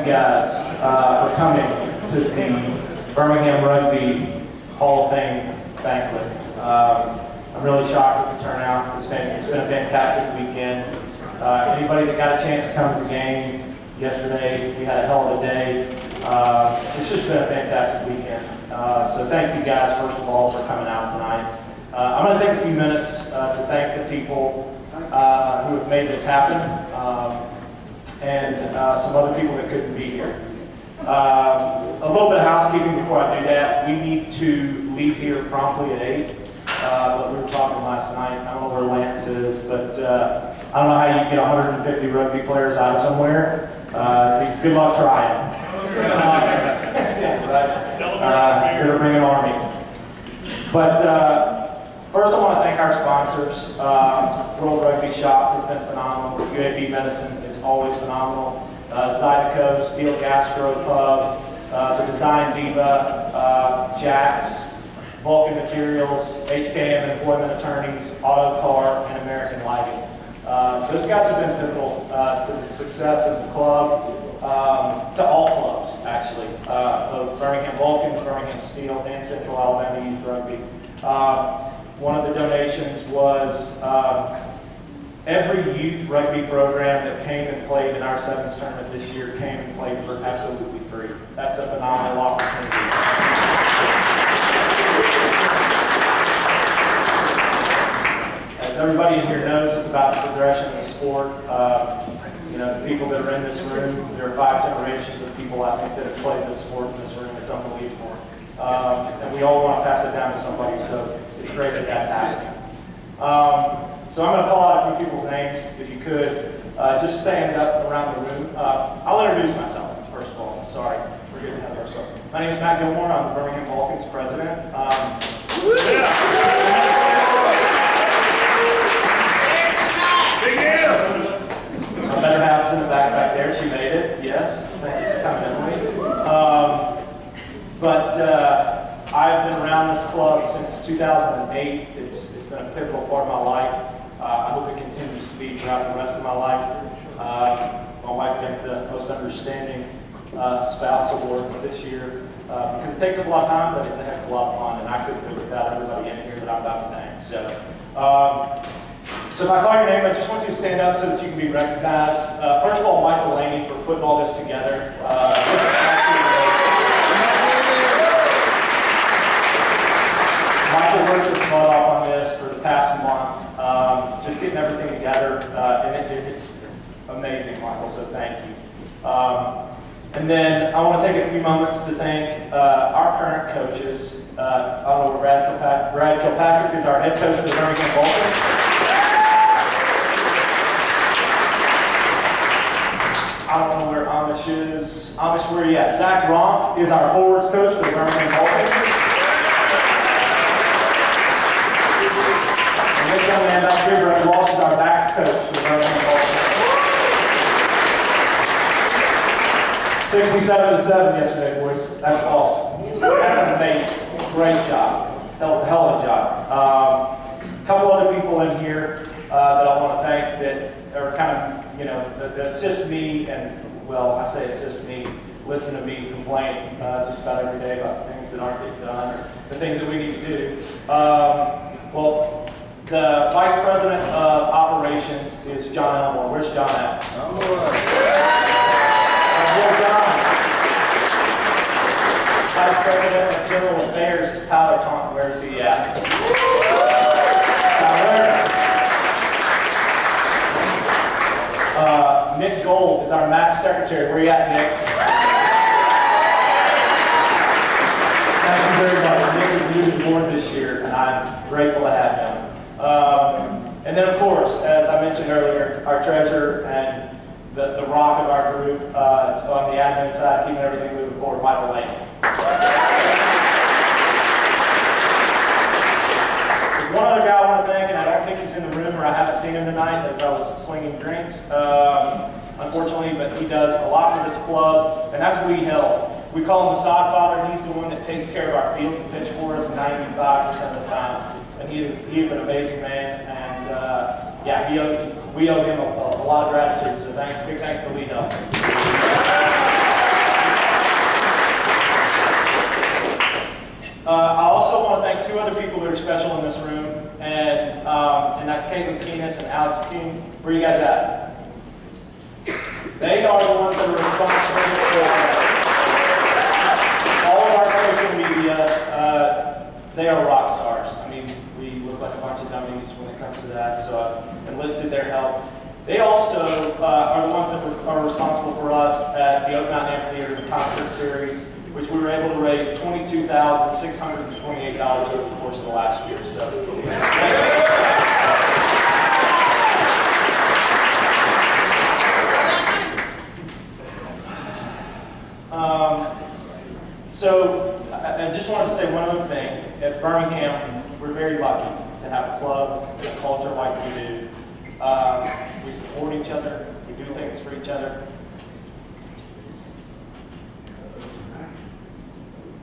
guys for coming to the Birmingham Rugby Hall of Fame banquet. I'm really shocked at the turnout. It's been a fantastic weekend. Anybody that got a chance to come to the game yesterday, we had a hell of a day. It's just been a fantastic weekend. So thank you guys, first of all, for coming out tonight. I'm going to take a few minutes to thank the people who have made this happen, and some other people that couldn't be here. A little bit of housekeeping before I do that. We need to leave here promptly at 8. But we were talking last night. I don't know where Lance is, but I don't know how you get 150 rugby players out of somewhere. Good luck trying. You're going to bring an army. But first, I want to thank our sponsors. World Rugby Shop has been phenomenal. UAB Medicine is always phenomenal. Zydeco, Steel Gastro Pub, the Design Diva, Jack's, Vulcan Materials, HKM Employment Attorneys, Auto Car, and American Lighting. Those guys have been pivotal to the success of the club, to all clubs, actually, both Birmingham Vulcans, Birmingham Steel, and Central Alabama Youth Rugby. One of the donations was every youth rugby program that came and played in our sevens tournament this year came and played for absolutely free. That's a phenomenal opportunity. As everybody in here knows, it's about the progression of the sport. The people that are in this room, there are 5 generations of people, I think, that have played this sport in this room. It's unbelievable. And we all want to pass it down to somebody, so it's great that that's happening. So I'm going to call out a few people's names, if you could. Just stand up around the room. I'll introduce myself, first of all. Sorry, we're getting ahead of ourselves. My name is Matt Gilmore. I'm the Birmingham Vulcans president. My better half's in the back there. She made it. Yes. Thank you for coming, Emily. I've been around this club since 2008. It's been a pivotal part of my life. I hope it continues to be throughout the rest of my life. My wife got the Most Understanding Spouse Award this year because it takes up a lot of time, but it's a heck of a lot of fun, and I couldn't do it without everybody in here that I'm about to thank. So if I call your name, I just want you to stand up so that you can be recognized. First of all, Michael Laney for putting all this together. This is Michael worked his butt off on this for the past month, just getting everything together, and it's amazing, Michael, so thank you. And then I want to take a few moments to thank our current coaches. I don't know where Brad Kilpatrick is our head coach for the Birmingham Vulcans. I don't know where Amish is. Amish, where are you at? Zach Ronk is our forwards coach for the Birmingham Vulcans. And this young man back here, Brett Walsh, is our backs coach for the Birmingham Vulcans. 67-7 yesterday, boys. That's awesome. That's amazing. Great job. Hell of a job. A couple other people in here that I want to thank that are kind of, that assist me, and, well, I say assist me, listen to me complain just about every day about things that aren't getting done, or the things that we need to do. Well, the Vice President of Operations is John Elmore. Where's John at? John. Vice President of General Affairs is Tyler Taunton. Where's he at? Nick Gold is our Max Secretary. Where you at, Nick? Thank you very much. Nick is new to the board this year, and I'm grateful to have him. And then, of course, as I mentioned earlier, our treasurer and the rock of our group on the admin side, keeping everything moving forward, Michael Lane. There's one other guy I want to thank, and I don't think he's in the room, or I haven't seen him tonight as I was slinging drinks, unfortunately, but he does a lot for this club, and that's Lee Hill. We call him the sod father. He's the one that takes care of our field and pitch for us 95% of the time, and he is an amazing man, and we owe him a lot of gratitude, so big thanks to Lee Hill. I also want to thank two other people that are special in this room, and that's Caitlin Keenis and Alex King. Where are you guys at? They are the ones that are responsible for all of our social media. They are rock stars. I mean, we look like a bunch of dummies when it comes to that, so I've enlisted their help. They also are the ones that are responsible for us at the Oak Mountain Amphitheater concert series, which we were able to raise $22,628 over the course of the last year. So, I just wanted to say one other thing. At Birmingham, we're very lucky to have a club and a culture like we do. We support each other. We do things for each other.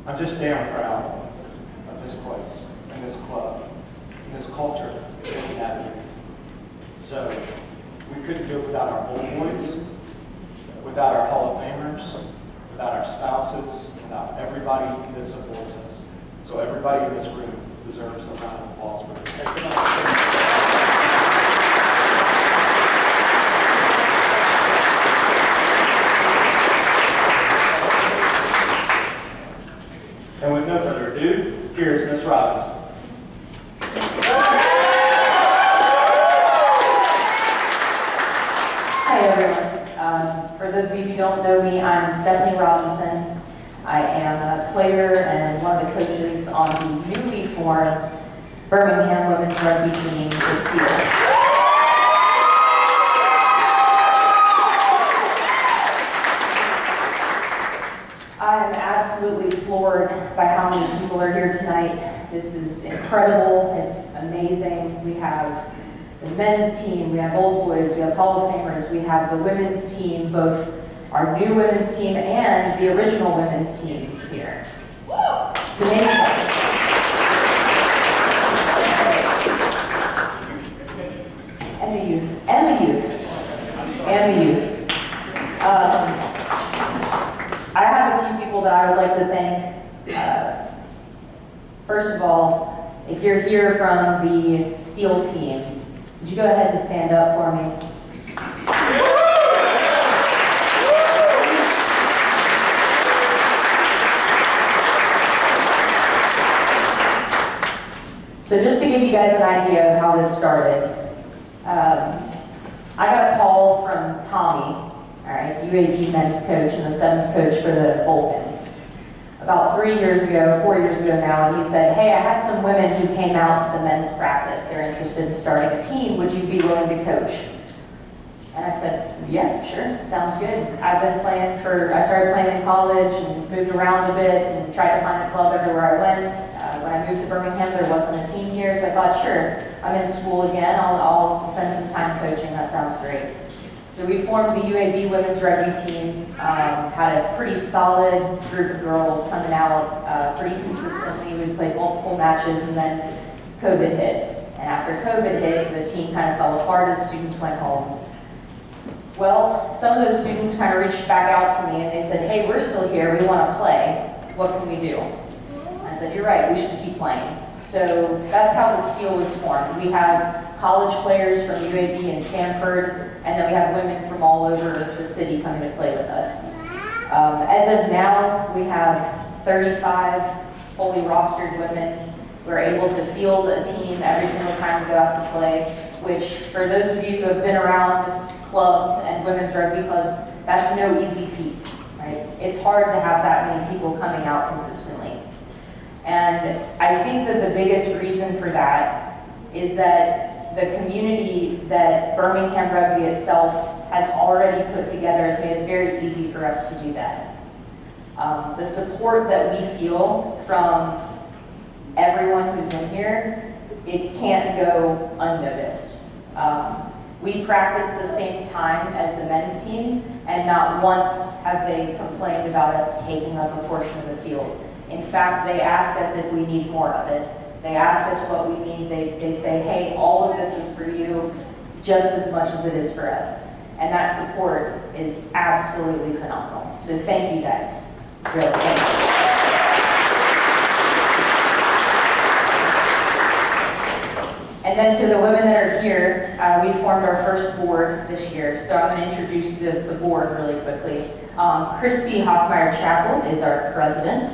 I'm just damn proud of this place and this club and this culture that we have here. So we couldn't do it without our old boys, without our Hall of Famers, without our spouses, without everybody that supports us. So everybody in this room deserves a round of applause for this. And with no further ado, here's Miss Robinson. Hi everyone. For those of you who don't know me, I'm Stephanie Robinson. I am a player and one of the coaches on the newly formed Birmingham Women's Rugby team, the Steel. I'm absolutely floored by how many people are here tonight. This is incredible. It's amazing. We have the men's team, we have old boys, we have Hall of Famers, we have the women's team, both our new women's team and the original women's team here. It's amazing. And the youth, and the youth, and the youth. I have a few people that I would like to thank. First of all, if you're here from the Steel team, would you go ahead and stand up for me? So just to give you guys an idea of how this started, I got a call from Tommy, all right, UAB men's coach and the sevens coach for the Vulcans, about 4 years ago now, and he said, hey, I had some women who came out to the men's practice. They're interested in starting a team. Would you be willing to coach? And I said, yeah, sure, sounds good. I started playing in college and moved around a bit and tried to find a club everywhere I went. When I moved to Birmingham, there wasn't a team here, so I thought, sure, I'm in school again, I'll spend some time coaching, that sounds great. So we formed the UAB women's rugby team, had a pretty solid group of girls coming out pretty consistently. We played multiple matches, and then COVID hit. And after COVID hit, the team kind of fell apart as students went home. Well, some of those students kind of reached back out to me and they said, hey, we're still here, we want to play. What can we do? I said, you're right, we should keep playing. So that's how the Steel was formed. We have college players from UAB and Stanford, and then we have women from all over the city coming to play with us. As of now, we have 35 fully rostered women. We're able to field a team every single time we go out to play, which for those of you who have been around clubs and women's rugby clubs, that's no easy feat, right? It's hard to have that many people coming out consistently. And I think that the biggest reason for that is that the community that Birmingham Rugby itself has already put together has made it very easy for us to do that. The support that we feel from everyone who's in here, it can't go unnoticed. We practice the same time as the men's team, and not once have they complained about us taking up a portion of the field. In fact, they ask us if we need more of it. They ask us what we need. They say, hey, all of this is for you just as much as it is for us. And that support is absolutely phenomenal. So thank you guys. Really, thank you. And then to the women that are here, we formed our first board this year, so I'm going to introduce the board really quickly. Christy Hoffmeyer-Chapel is our president.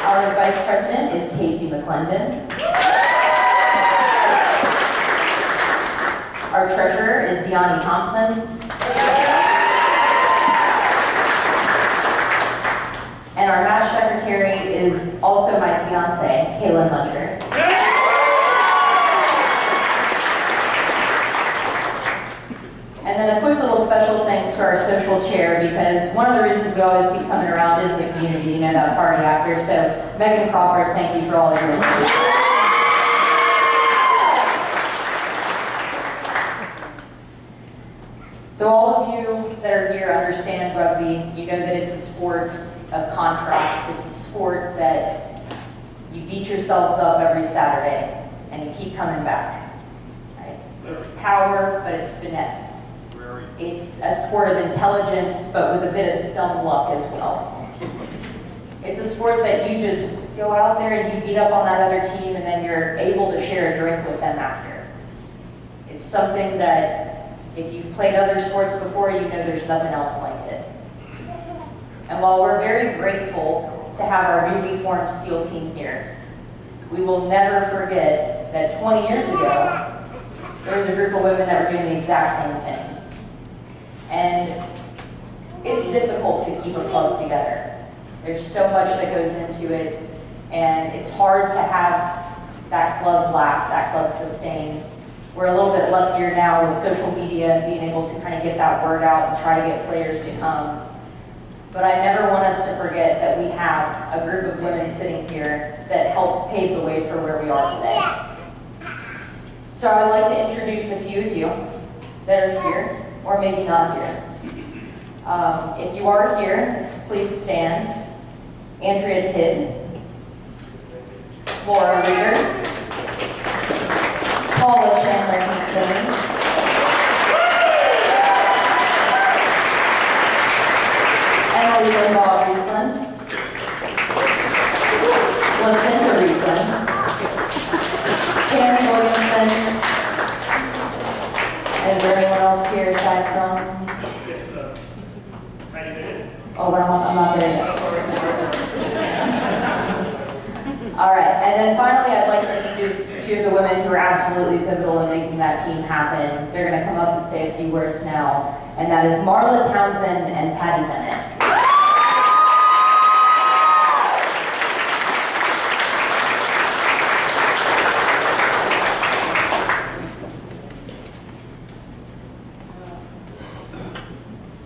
Our vice president is Casey McClendon. Our treasurer is Deani Thompson. And our match secretary is also my fiance, Kaylin Muncher. And then a quick little special thanks to our social chair, because one of the reasons we always keep coming around is the community, you know, that party after. So Megan Crawford, thank you for all your work. So all of you that are here understand rugby. You know that it's a sport of contrast. It's a sport that you beat yourselves up every Saturday and you keep coming back. Right? It's power, but it's finesse. It's a sport of intelligence, but with a bit of dumb luck as well. It's a sport that you just go out there and you beat up on that other team and then you're able to share a drink with them after. It's something that if you've played other sports before, you know there's nothing else like it. And while we're very grateful to have our newly formed STEEL team here, we will never forget that 20 years ago, there was a group of women that were doing the exact same thing. And it's difficult to keep a club together. There's so much that goes into it, and it's hard to have that club last, that club sustain. We're a little bit luckier now with social media and being able to kind of get that word out and try to get players to come. But I never want us to forget that we have a group of women sitting here that helped pave the way for where we are today. So I'd like to introduce a few of you that are here, or maybe not here. If you are here, please stand. Andrea Tidd, Laura Reeder, Paula Chandler-Hinckley, Emily Limbaugh-Riesland, Lucinda Riesland, Tammy Williamson. Is there anyone else here aside from? Yes, how you doing? Oh, I'm not there yet. All right, and then finally, I'd like to introduce two of the women who are absolutely pivotal in making that team happen. They're going to come up and say a few words now, and that is Marla Townsend and Patty Bennett.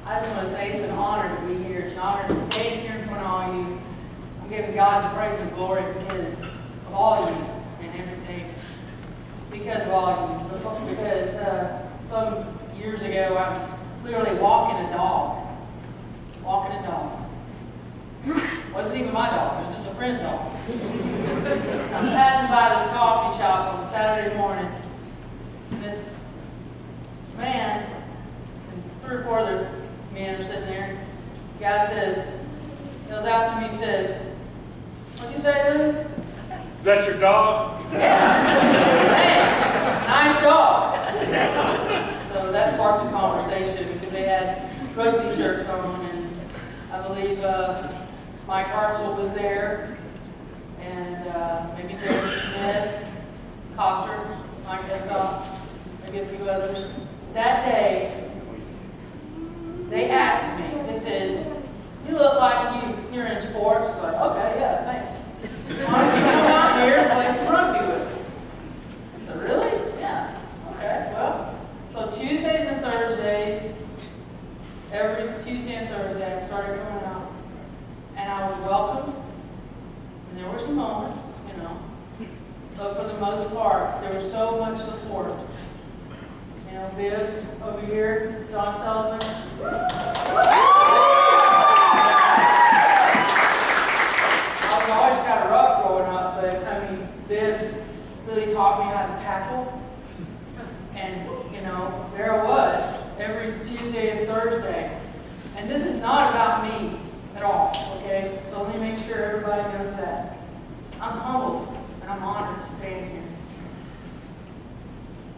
I just want to say it's an honor to be here. It's an honor to stand here in front of all you. I'm giving God the praise and glory because of all of you and everything. Because of all of you. Because some years ago, I'm literally walking a dog. Walking a dog. Wasn't even my dog. It was just a friend's dog. I'm passing by this coffee shop on a Saturday morning. And this man and 3 or 4 other men are sitting there. The guy yells out to me, says, "What'd you say, Lou?" Is that your dog? Yeah. Hey, nice dog. So that sparked a conversation because they had rugby shirts on, and I believe Mike Hartzell was there, and maybe James Smith, Cochter, Mike Escott, maybe a few others. That day, they asked me, they said, "You look like you're in sports." I was like, "Okay, yeah, thanks. Why don't you come out here and play some rugby with us?" I said, "Really? Yeah. Okay, well." So Tuesdays and Thursdays, every Tuesday and Thursday, I started coming out. And I was welcomed. And there were some moments, you know. But for the most part, there was so much support. You know, Bibbs over here, John Sullivan. I was always kind of rough growing up, but I mean, Bibbs really taught me how to tackle. And, you know, there I was every Tuesday and Thursday. And this is not about me at all, okay? So let me make sure everybody knows that. I'm humbled and I'm honored to stand here.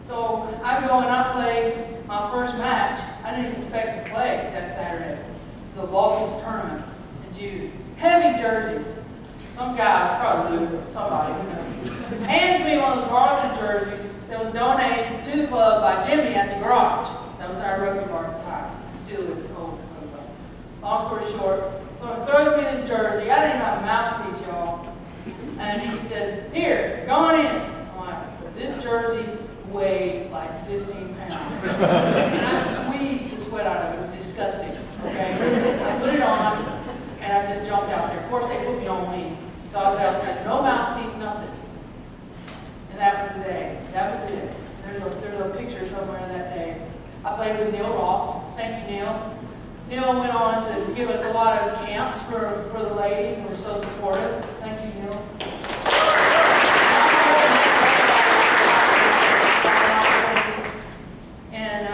So I go and I play my first match. I didn't expect to play that Saturday. It's the Walking tournament in June. Heavy jerseys. Some guy, probably Luke, somebody, who knows, hands me one of those Harlequin jerseys that was donated to the club by Jimmy at the garage. That was our rugby bar at the time. Still is old. Long story short, so he throws me this jersey. I didn't have a mouthpiece, y'all. And he says, "Here, go on in." I'm like, this jersey weighed like 15 pounds. And I squeezed the sweat out of it. It was disgusting. Okay? I put it on, and I just jumped out there. Of course, they put me on leave. So I was out there, no mouthpiece, nothing. And that was the day. That was it. There's a picture somewhere of that day. I played with Neil Ross. Thank you, Neil. Neil went on to give us a lot of camps for the ladies, and we're so supportive. Thank you, Neil. And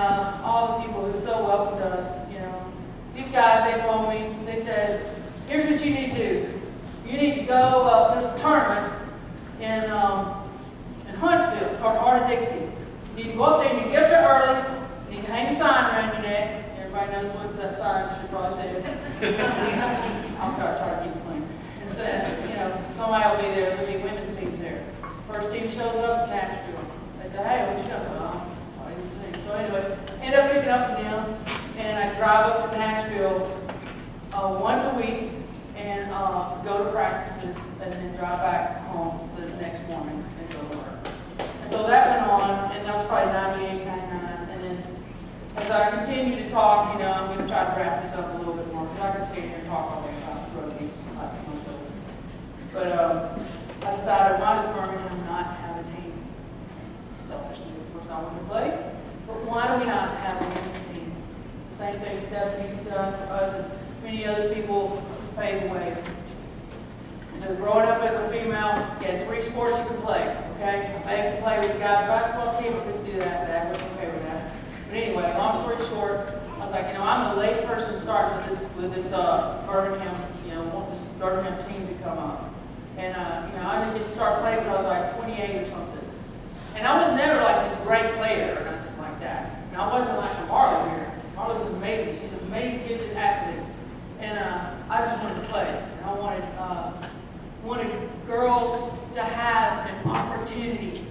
all the people who so welcomed us, you know. These guys, they told me, they said, "Here's what you need to do. You need to go, there's a tournament in Huntsville. It's called Heart of Dixie. You need to go up there, you need to get up there early, you need to hang a sign around your neck." Everybody knows what that sign should probably say. I'll try to keep it clean. It said, you know, somebody will be there, there'll be women's teams there. First team shows up, it's Nashville. They say, "Hey, what you doing?" "Oh, I didn't sing." So anyway, end up picking up with them, and I drive up to Nashville once a week and go to practices, and then drive back home the next morning and go to work. And so that went on, and that was probably 98, 99, and then as I continue to talk, you know, I'm going to try to wrap this up a little bit more, because I can stand here and talk all day about rugby. But I decided, why does Birmingham not have a team? Selfishly, of course, I want to play, but why do we not have a women's team? The same thing Stephanie's done for us and many other people paved the way. So growing up as a female, you had 3 sports you could play, okay? I could play with the guys' basketball team, I couldn't do that, I wasn't okay with that. But anyway, long story short, I was like, you know, I'm a late person starting with this Birmingham, you know, want this Birmingham team to come up. And, you know, I didn't get to start playing until I was like 28 or something. And I was never like this great player or nothing like that. And I wasn't like Marla here. Marla's amazing. She's an amazing, gifted athlete. And I just wanted to play. And I wanted girls to have an opportunity,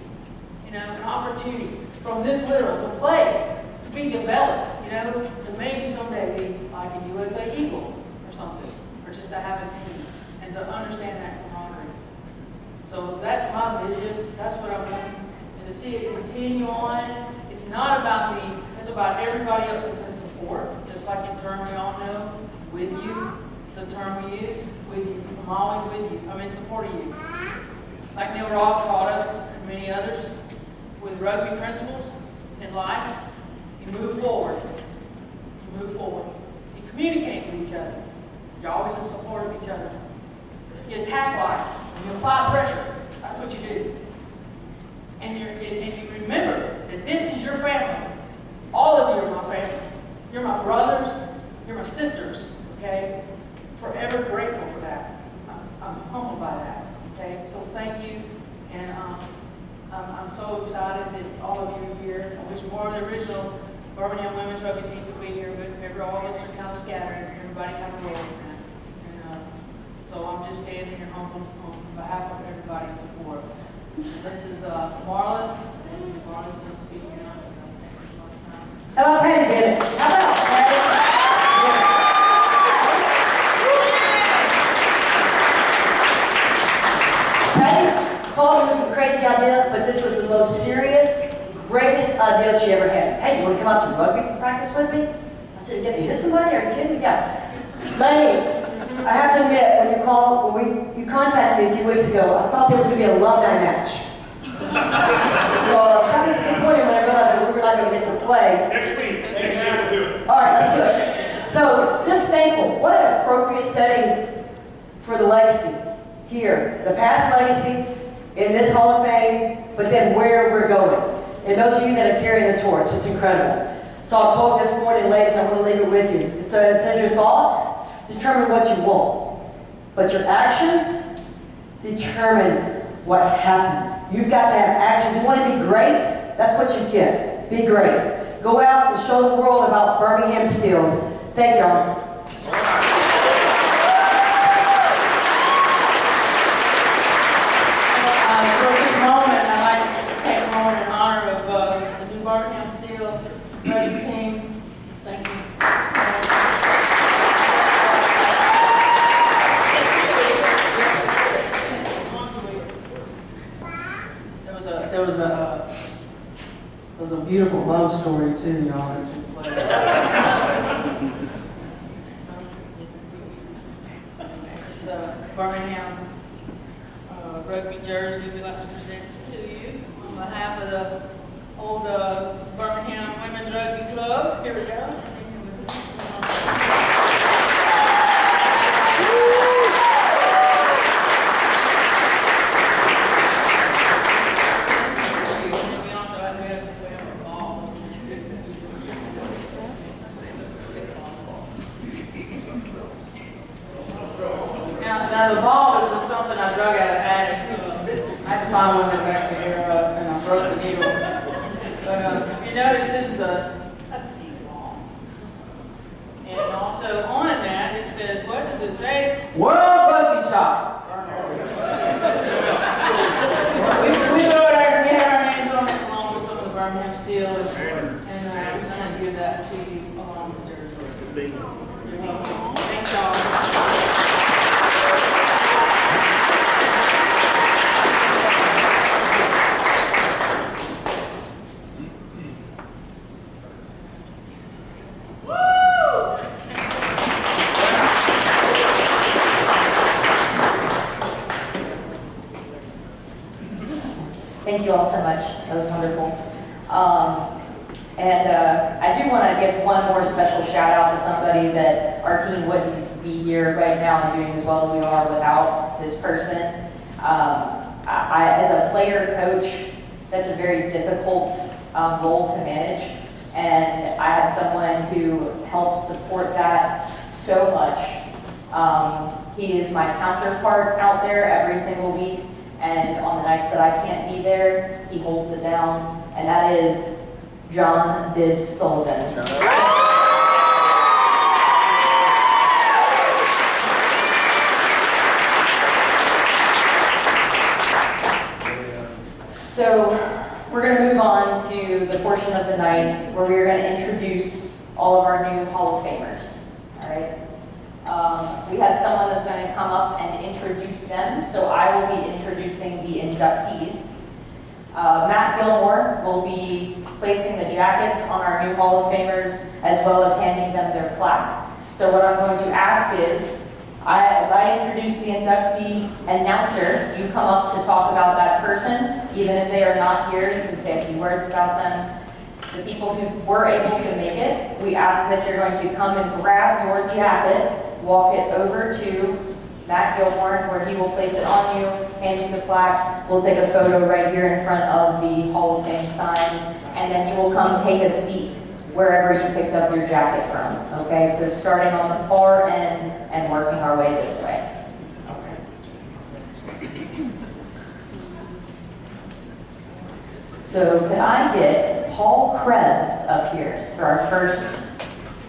you know, an opportunity from this little to play, to be developed, you know, to maybe someday be like a USA Eagle or something, or just to have a team and to understand that camaraderie. So that's my vision. That's what I'm wanting. And to see it continue on. It's not about me. It's about everybody else that's in support. Just like the term we all know, with you. The term we use, with you. I'm always with you. I'm in support of you. Like Neil Ross taught us, and many others, with rugby principles in life, you move forward. You move forward. You communicate with each other. You're always in support of each other. You attack life. You apply pressure. That's what you do. And you remember that this is your family. All of you are my family. You're my brothers. You're my sisters. Okay? Forever grateful for that. I'm humbled by that. Okay? So thank you. And I'm so excited that all of you are here. I wish more of the original Birmingham women's rugby team could be here, but all of us are kind of scattered. Everybody kind of role in that. And so I'm just standing here humbled on behalf of everybody's support. This is Marla, and Marla's going to speak now. How about Patty did it? How about Patty? Patty called me with some crazy ideas, but this was the most serious, greatest idea she ever had. "Hey, you want to come out to rugby practice with me?" I said, "You get to hit somebody? Are you kidding me?" "Yeah." Lenny, I have to admit, when you contacted me a few weeks ago, I thought there was going to be a alumni match. So I was kind of disappointed when I realized that we were not going to get to play. Next week we'll do it. All right, let's do it. So just thankful. What an appropriate setting for the legacy here. The past legacy in this Hall of Fame, but then where we're going. And those of you that are carrying the torch, it's incredible. So I'll quote this morning, ladies, I'm going to leave it with you. So it says, "Your thoughts determine what you want, but your actions determine what happens. You've got to have actions. You want to be great? That's what you get. Be great. Go out and show the world about Birmingham Steels. Thank y'all. For this moment, I'd like to take a moment in honor of the new Birmingham Steel rugby team. Thank you. There was a beautiful love story too, y'all, that took place. It's Birmingham Rugby jersey we'd like to present to you on behalf of the old Birmingham Women's Rugby Club. Here we go. Now the ball is just something I drug out of the attic. I had to find one that was actually here, and I broke the needle. But if you notice, this is a pink ball. And also on that, it says, what does it say? World Rugby Shop. We go there and get our hands on it along with some of the Birmingham Steel, and we're going to give that to you along with the jersey. You're welcome. Thanks, y'all. Thank you all so much. That was wonderful. I do want to give one more special shout out to somebody that our team wouldn't be here right now and doing as well as we are without this person. As a player coach, that's a very difficult role to manage, and I have someone who helps support that so much. He is my counterpart out there every single week. And on the nights that I can't be there, he holds it down, and that is John Bibbs Sullivan. So we're going to move on to the portion of the night where we're going to introduce all of our new Hall of Famers. All right. We have someone that's going to come up and introduce them, so I will be introducing the inductees. Matt Gilmore will be placing the jackets on our new Hall of Famers as well as handing them their plaque. So what I'm going to ask is, as I introduce the inductee announcer, you come up to talk about that person. Even if they are not here, you can say a few words about them. The people who were able to make it, we ask that you're going to come and grab your jacket, walk it over to Matt Gilmore, where he will place it on you, hand you the plaque. We'll take a photo right here in front of the Hall of Fame sign, and then you will come take a seat wherever you picked up your jacket from. Okay, so starting on the far end and working our way this way. So could I get Paul Krebs up here for our first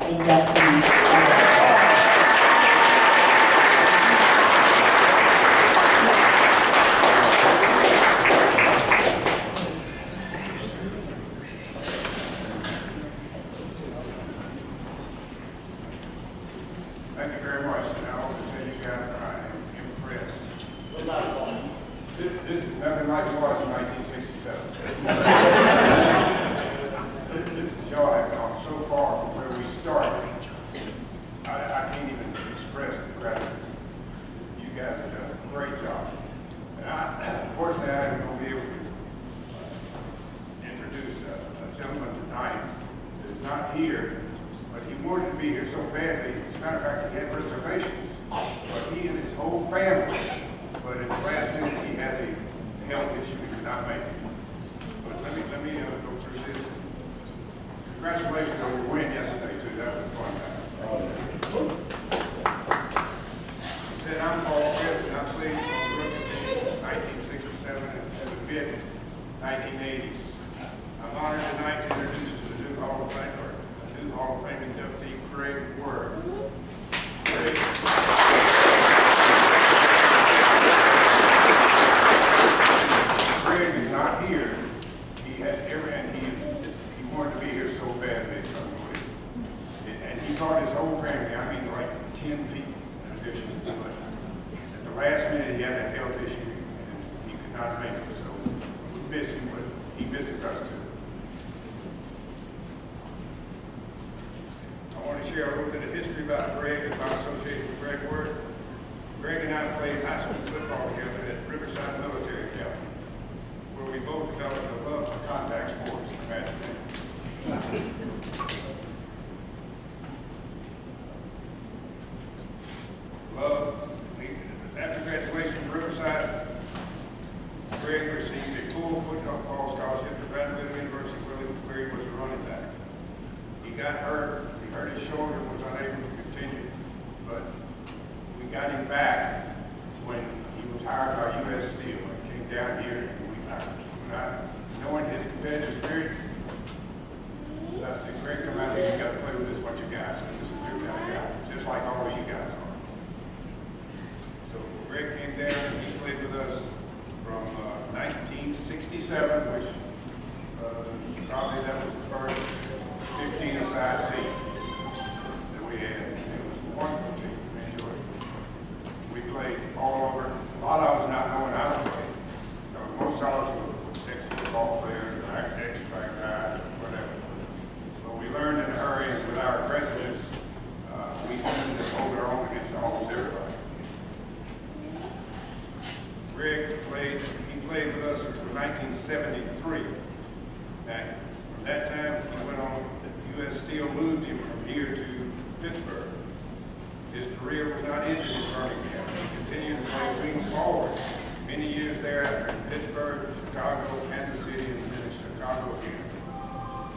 inductee? Thank you very much. And I want to tell you guys I am impressed. This is nothing like it was in 1967. This is y'all have gone so far from where we started. I can't even express the gratitude. You guys have done a great job. And unfortunately, I am going to be able to introduce a gentleman tonight who is not here. But he wanted to be here so badly. As a matter of fact, he had reservations. But he and his whole family. But in the last minute, he had a health issue. He could not make it. But let me go through this. Congratulations on your win yesterday, too. That was fun. He said, I'm Paul Krebs, and I'm playing on the rugby team. here so badly at some point. And he brought his whole family, I mean like 10 people in addition. But at the last minute he had a health issue and he could not make it. So we miss him, but he misses us too. I want to share a little bit of history about Greg and my association with Greg Word. Greg and I played high school football together at Riverside Military Academy, where we both developed a love for contact sports. Imagine that. After graduation from Riverside, Greg received a full football scholarship to Vanderbilt University, where he was a running back. He got hurt. He hurt his shoulder and was unable to continue. But we got him back when he was hired by U.S. Steel and came down here. And knowing his competitive spirit, I said, Greg, come out here. You got to play with this bunch of guys. This is a good kind of guy, just like all of you guys are. So Greg came down and he played with us from 1967, which probably that was the first 15-a-side team that we had. It was a wonderful team. We enjoyed it. We played all over. A lot of us not knowing how to play. Most of us were ex-football players, ex-track guys, or whatever. But we learned in a hurry, and with our aggressiveness, we seemed to hold our own against almost everybody. Greg played with us until 1973. And from that time, he went on, U.S. Steel moved him from here to Pittsburgh. His career was not ended in Birmingham. He continued to play wing forward many years thereafter in Pittsburgh, Chicago, Kansas City, and then in Chicago again.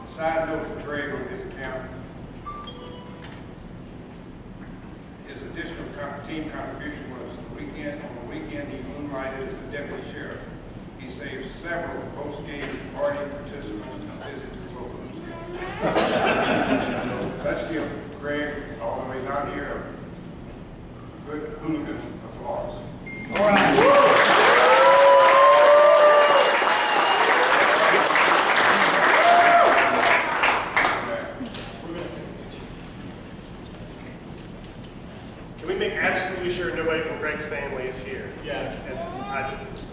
Side note for Greg on his account, his additional team contribution was on the weekend he moonlighted as the deputy sheriff. He saved several post-game party participants to visit his local newspaper. Let's give Greg, although he's not here, a good hooligan applause. All right. Can we make absolutely sure nobody from Greg's family is here? Yeah. And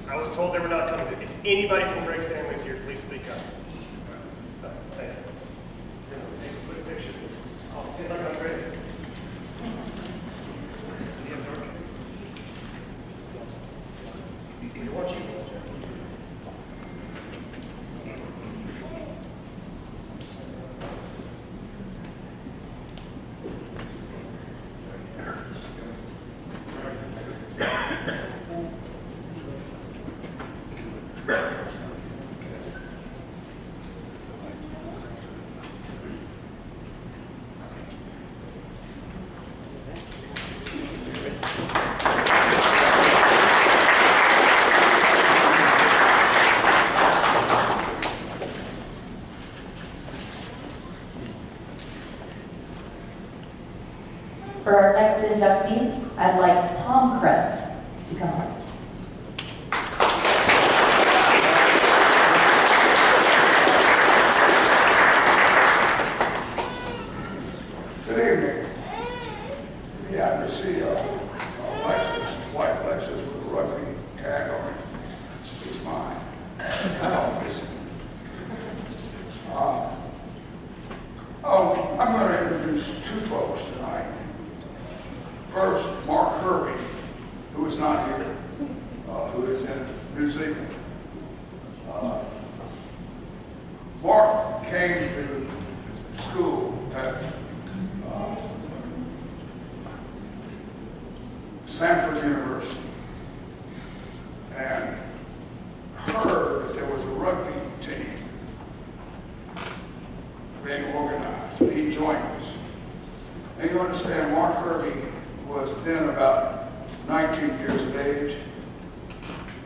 I was told they were not coming. If anybody from Greg's family is here, please speak up. Thank you. Put a picture. Oh, look at Greg. We want you. For our next inductee, I'd like Tom Krebs to come up. Good evening. Yeah, I see Lexus, white Lexus with a rugby tag on it. It's mine. I don't miss it. I'm going to introduce two folks tonight. First, Mark Kirby, who is not here, who is in New Zealand. Mark came to school at Stanford University and heard that there was a rugby team being organized, and he joined us. And you understand, Mark Kirby was then about 19 years of age,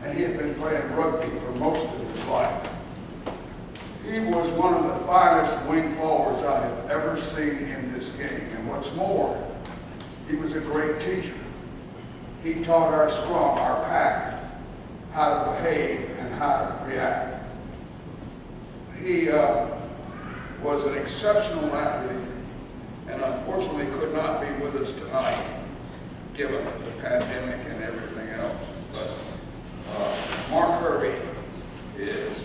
and he had been playing rugby for most of his life. He was one of the finest wing forwards I have ever seen in this game, and what's more, he was a great teacher. He taught our scrum, our pack, how to behave and how to react. He was an exceptional athlete and unfortunately could not be with us tonight, given the pandemic and everything else. But Mark Hervey is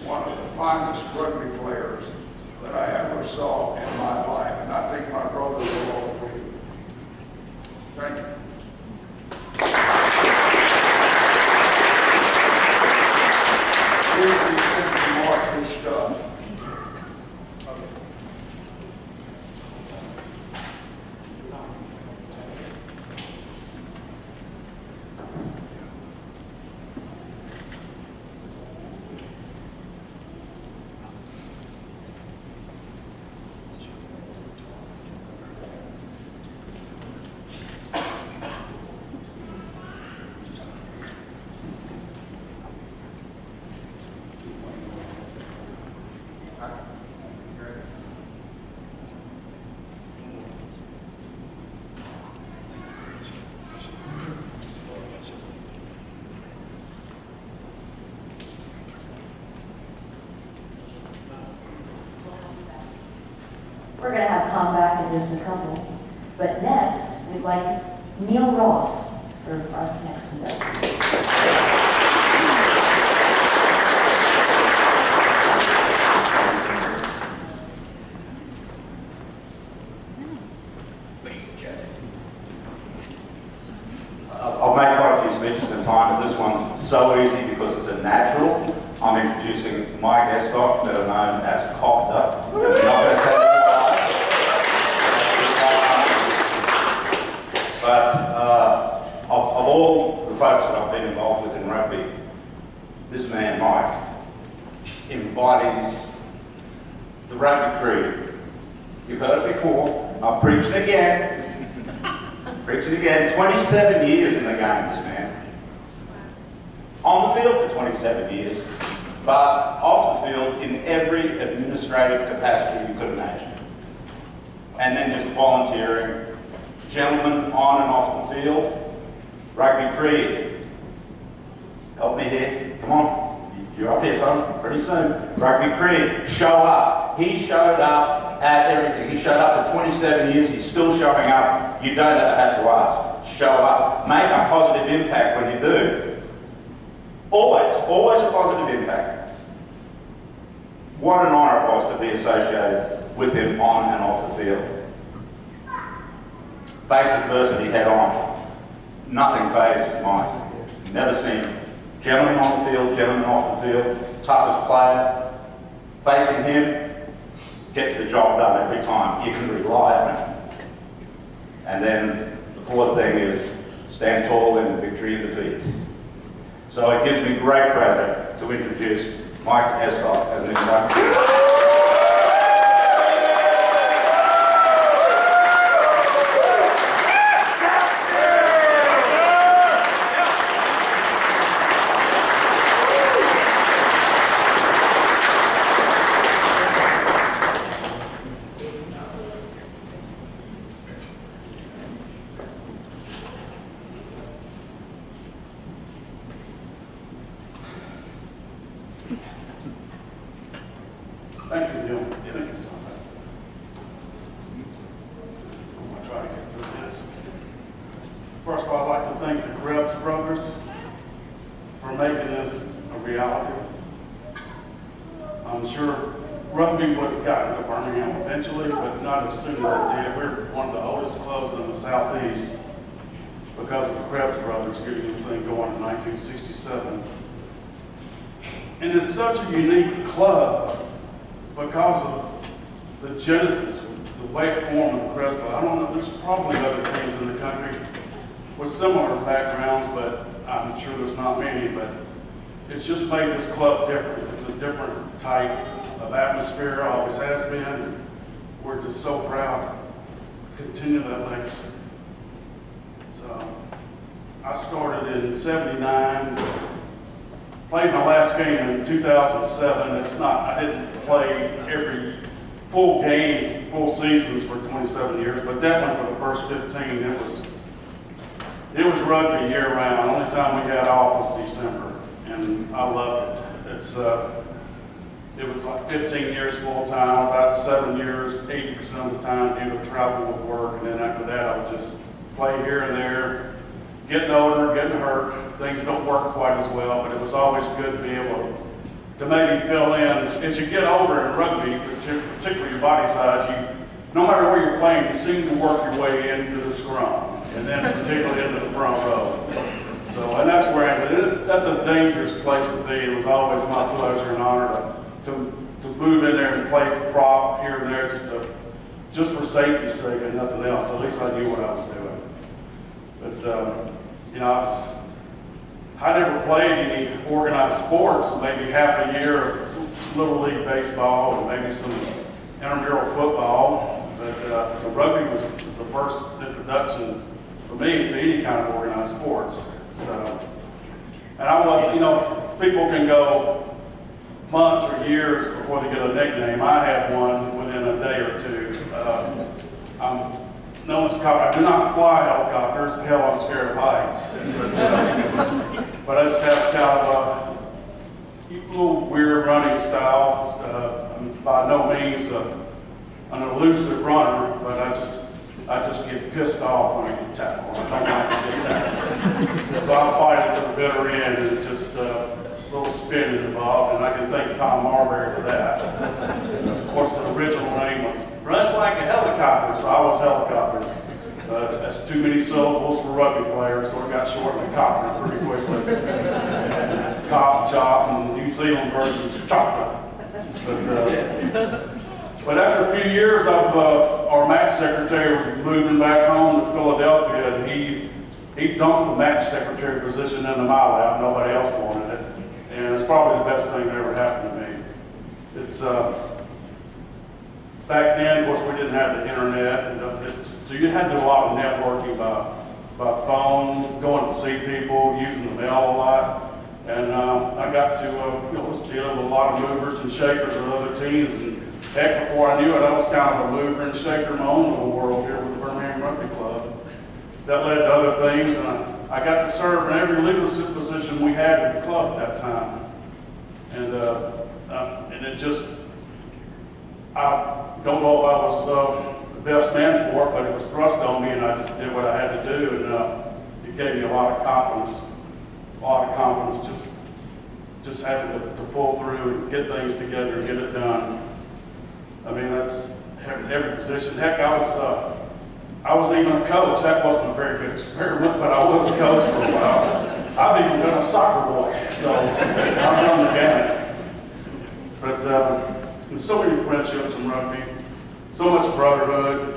one of the finest rugby players that I ever saw in my life, and I think my brothers will all agree. Thank you. Here's the simply Mark his stuff. We're going to have Tom back in just a couple. But next, we'd like Neil Ross for our next induction. I've made quite a few speeches in time, but this one's so easy because it's a natural. I'm introducing my guest doc, better known as Copter. I'm not going to tell you why. But of all the folks that I've been involved with in rugby, this man, Mike, embodies the rugby creed. You've heard it before. I'll preach it again. Preach it again. 27 years in the game, this man. On the field for 27 years, but off the field in every administrative capacity you could imagine. And then just volunteering. Gentlemen on and off the field. Rugby creed. Help me here. Come on. You're up here, son. Pretty soon. Rugby creed. Show up. He showed up at everything. He showed up for 27 years. He's still showing up. You don't ever have to ask. Show up. Make a positive impact when you do. Always a positive impact. What an honour it was to be associated with him on and off the field. Face adversity head on. Nothing phased Mike. Never seen gentleman on the field, gentleman off the field, toughest player. Facing him, gets the job done every time. You can rely on it. And then the fourth thing is stand tall in victory and defeat. So it gives me great pleasure to introduce Mike Estock as an introduction. Thank you, Neil. Thank you so much. I'm going to try to get through this. First of all, I'd like to thank the Krebs brothers for making this a reality. I'm sure rugby would have gotten to Birmingham eventually, but not as soon as it did. We're one of the oldest clubs in the Southeast because of the Krebs brothers getting this thing going in 1967. And it's such a unique club because of the genesis, the way it formed in the Krebs. I don't know, there's probably other teams in the country with similar backgrounds, but I'm sure there's not many, but it's just made this club different. It's a different type of atmosphere, always has been, and we're just so proud to continue that legacy. So, I started in '79, played my last game in 2007. I didn't play every full games, full seasons for 27 years, but definitely for the first 15, it was rugby year round. The only time we had off was December, and I loved it. it was like 15 years full-time, about 7 years, 80% of the time due to travel with work, and then after that I would just play here and there. Getting older, getting hurt, things don't work quite as well, but it was always good to be able to maybe fill in. As you get older in rugby, particularly your body size, no matter where you're playing, you seem to work your way into the scrum, and then particularly into the front row. So, and that's where that's a dangerous place to be. It was always my pleasure and honor to move in there and play prop here and there just for safety's sake and nothing else. At least I knew what I was doing. But, you know, I never played any organized sports, maybe half a year of Little League baseball and maybe some intramural football. But so rugby was the first introduction for me to any kind of organized sports. And I was, you know, people can go months or years before they get a nickname. I had one within a day or two. I'm known as cop. I do not fly helicopters. Hell, I'm scared of heights. But I just have kind of a little weird running style. I'm by no means an elusive runner, but I just get pissed off when I get tackled. I don't like to get tackled. So I'll fight it to the bitter end, and just a little spinning involved, and I can thank Tom Marbury for that. Of course, the original name was Runs Like a Helicopter, so I was Helicopter. That's too many syllables for rugby players, so it got shortened to Copter pretty quickly. Cop, chop, and New Zealand version's Chopper. But after a few years, our match secretary was moving back home to Philadelphia, and he dumped the match secretary position into my lap. Nobody else wanted it. And it's probably the best thing that ever happened to me. It's back then, of course, we didn't have the internet, so you had to do a lot of networking by phone, going to see people, using the mail a lot. And I got to was dealing with a lot of movers and shakers with other teams. And heck, before I knew it, I was kind of a mover and shaker in my own little world here with the Birmingham Rugby Club. That led to other things, and I got to serve in every leadership position we had at the club at that time. And it just, I don't know if I was the best man for it, but it was thrust on me, and I just did what I had to do, and it gave me a lot of confidence just having to pull through and get things together and get it done. I mean, that's every position. Heck, I was even a coach. That wasn't a very good experiment, but I was a coach for a while. I've even been a soccer boy, so I've done the gamut. But there's so many friendships in rugby, so much brotherhood.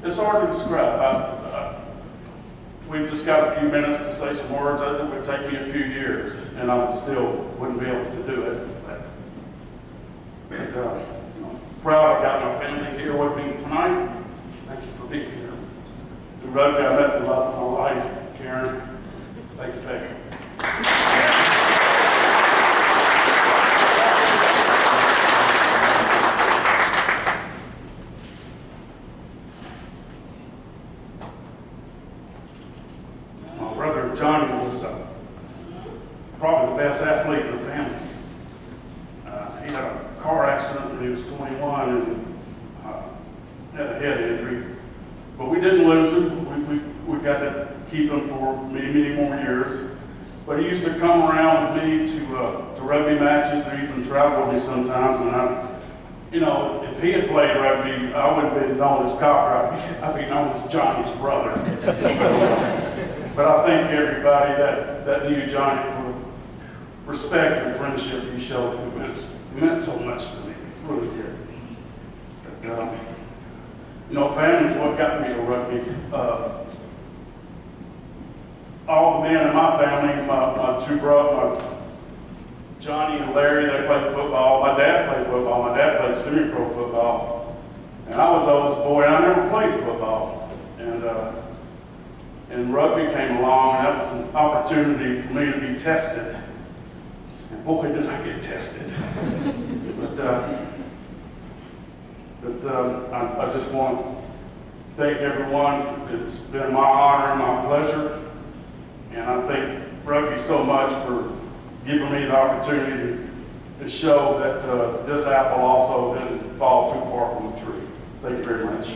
It's hard to describe. We've just got a few minutes to say some words. It would take me a few years, and I still wouldn't be able to do it. But proud I've got my family here with me tonight. Thank you for being here. Through rugby, I met the love of my life, Karen. Thank you, Peggy. My brother Johnny was probably the best athlete in the family. He had a car accident when he was 21 and had a head injury. But we didn't lose him. We got to keep him for many, many more years. But he used to come around with me to rugby matches or even travel with me sometimes. And if he had played rugby, I wouldn't have been known as Copper. I'd be known as Johnny's brother. But I thank everybody that knew Johnny for the respect and friendship he showed. It meant so much to me. It really did. But, family's what got me to rugby. All the men in my family, my two brothers, Johnny and Larry, they played football. My dad played football. My dad played semi-pro football. And I was the oldest boy, and I never played football. And rugby came along, and that was an opportunity for me to be tested. And boy, did I get tested. But I just want to thank everyone. It's been my honor and my pleasure. And I thank rugby so much for giving me the opportunity to show that this apple also didn't fall too far from the tree. Thank you very much.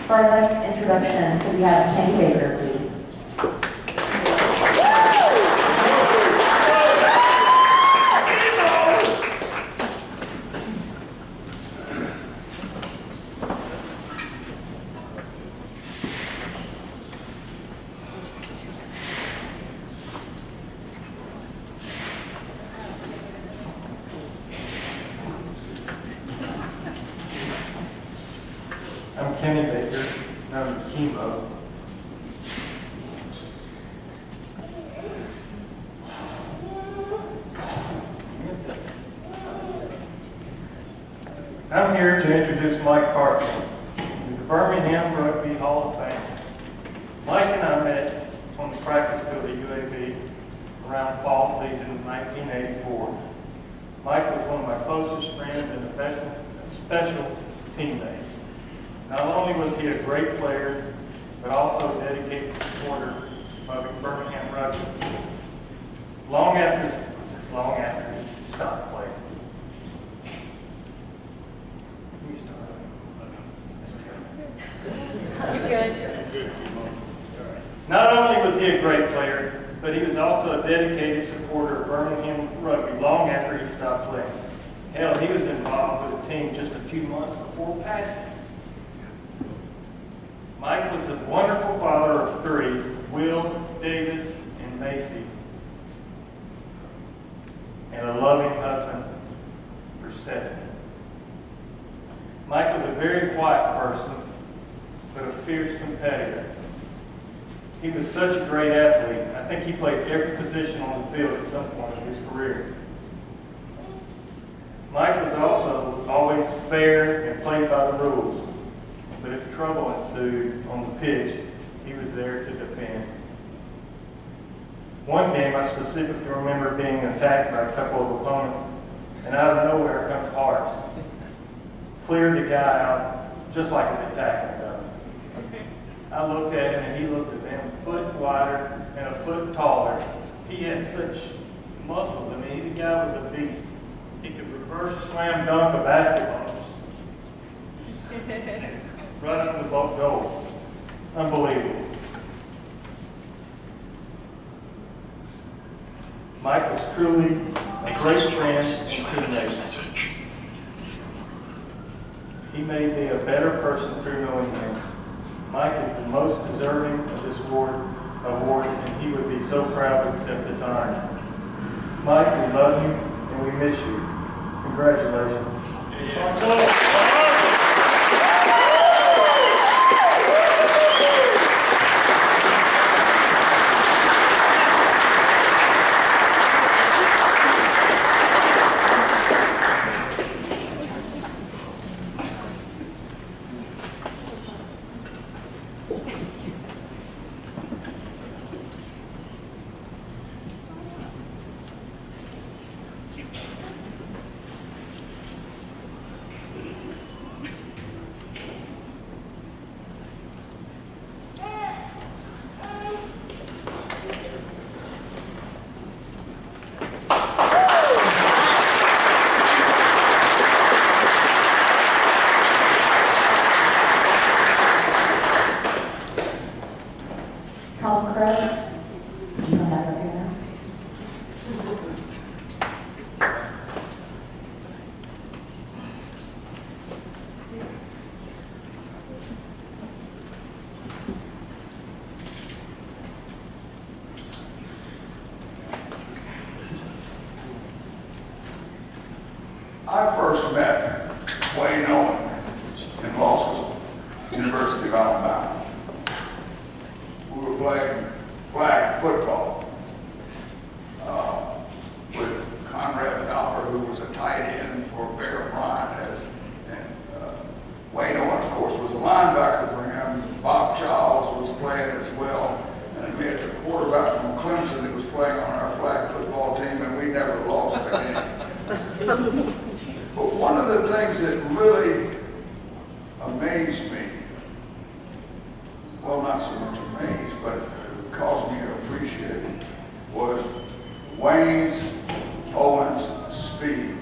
For our next introduction, could we have Kenny Baker, please? I'm Kenny Baker, known as Chemo. I'm here to introduce Mike Carter, the Birmingham Rugby Hall of Fame. Mike and I met on the practice field at UAB around fall season of 1984. Mike was one of my closest friends and a special teammate. Not only was he a great player, but also a dedicated supporter of Birmingham Rugby. Long after he stopped playing. Not only was he a great player, but he was also a dedicated supporter of Birmingham Rugby long after he stopped playing. Hell, he was involved with the team just a few months before passing. Mike was a wonderful father of three, Will, Davis, and Macy, and a loving husband for Stephanie. Mike was a very quiet person, but a fierce competitor. He was such a great athlete. I think he played every position on the field at some point in his career. Mike was also always fair and played by the rules. But if trouble ensued on the pitch, he was there to defend. One game, I specifically remember being attacked by a couple of opponents, and out of nowhere comes Hart. Cleared the guy out just like his attacker does. I looked at him, and he looked at them a foot wider and a foot taller. He had such muscles. I mean, the guy was a beast. He could reverse slam dunk a basketball. Right up the goal. Unbelievable. Mike was truly a great friend and teammate. He made me a better person through knowing him. Mike is the most deserving of this award, and he would be so proud to accept this honor. Mike, we love you and we miss you. Congratulations. I first met Wayne Owen in law school, University of Alabama. We were playing flag football with Conrad Fowler, who was a tight end for Bear Bryant, and Wayne Owen, of course, was a linebacker for him. Bob Childs was playing as well, and we had the quarterback from Clemson that was playing on our flag football team, and we never lost a game. But one of the things that really amazed me, well, not so much amazed, but it caused me to appreciate it, was Wayne's Owen's speed.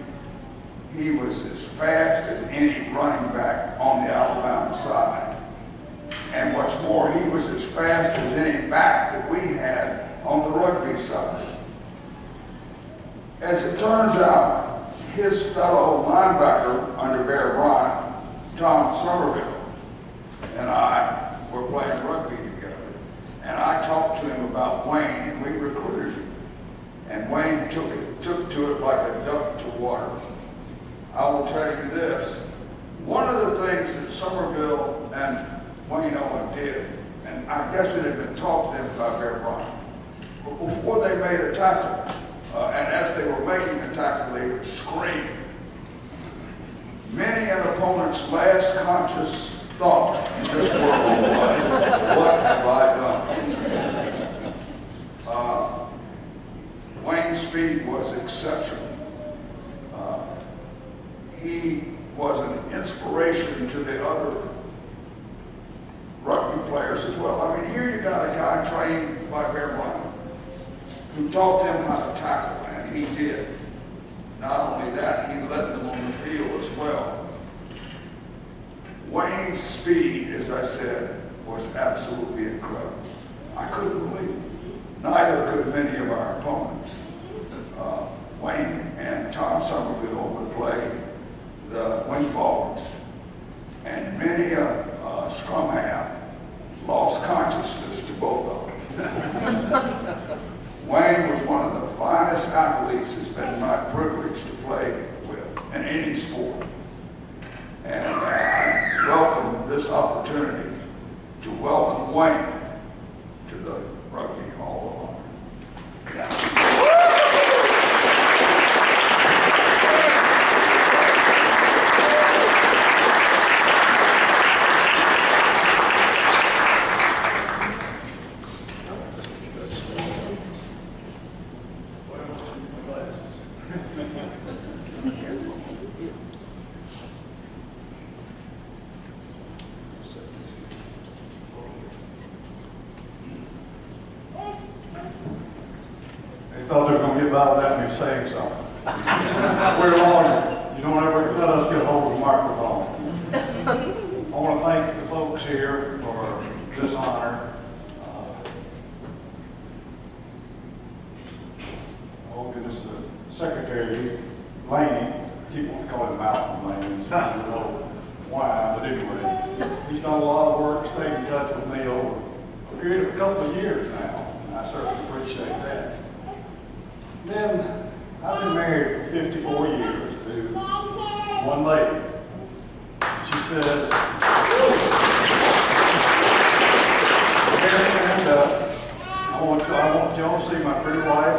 He was as fast as any running back on the Alabama side. And what's more, he was as fast as any back that we had on the rugby side. As it turns out, his fellow linebacker under Bear Bryant, Tom Somerville, and I were playing rugby together. And I talked to him about Wayne, and we recruited him. And Wayne took to it like a duck to water. I will tell you this, one of the things that Somerville and Wayne Owen did, and I guess it had been taught to them by Bear Bryant, but before they made a tackle, and as they were making a tackle, they would scream. Many an opponent's last conscious thought in this world was, what have I done? Wayne's speed was exceptional. He was an inspiration to the other rugby players as well. I mean, here you got a guy trained by Bear Bryant who taught them how to tackle, and he did. Not only that, he led them on the field as well. Wayne's speed, as I said, was absolutely incredible. I couldn't believe it. Neither could many of our opponents. Wayne and Tom Somerville would play the wing forwards, and many a scrum half lost consciousness to both of them. Wayne was one of the finest athletes it's been my privilege to play with in any sport. And I welcome this opportunity to welcome Wayne to the Rugby Hall of Honor. Yeah. Thought they were going to get by without me saying something. We're lawyers. You don't ever let us get hold of the microphone. I want to thank the folks here for this honor. Oh goodness, the secretary, Laney, I keep wanting to call him Malcolm Laney, so I don't know why, but anyway, he's done a lot of work, stayed in touch with me over a period of a couple of years now, and I certainly appreciate that. Then, I've been married for 54 years to one lady. She says, and I want y'all to see my pretty wife.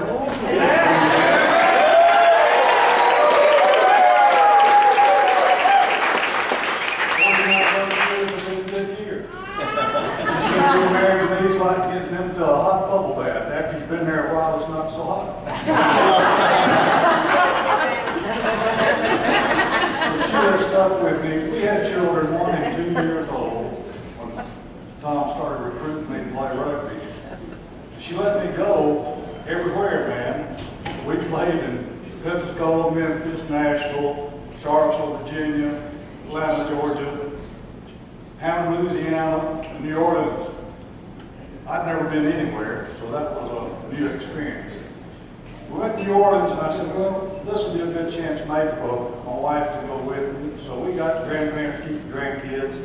She said, being married to me is like getting into a hot bubble bath. After you've been there a while, it's not so hot. She has stuck with me. We had children 1 and 2 years old when Tom started recruiting me to play rugby. She let me go everywhere, man. We played in Pensacola, Memphis, Nashville, Charlottesville, Virginia, Atlanta, Georgia, Hammond, Louisiana, and New Orleans. I'd never been anywhere, so that was a new experience. We went to New Orleans, and I said, well, this will be a good chance maybe for my wife to go with me. So we got the grandparents to keep the grandkids.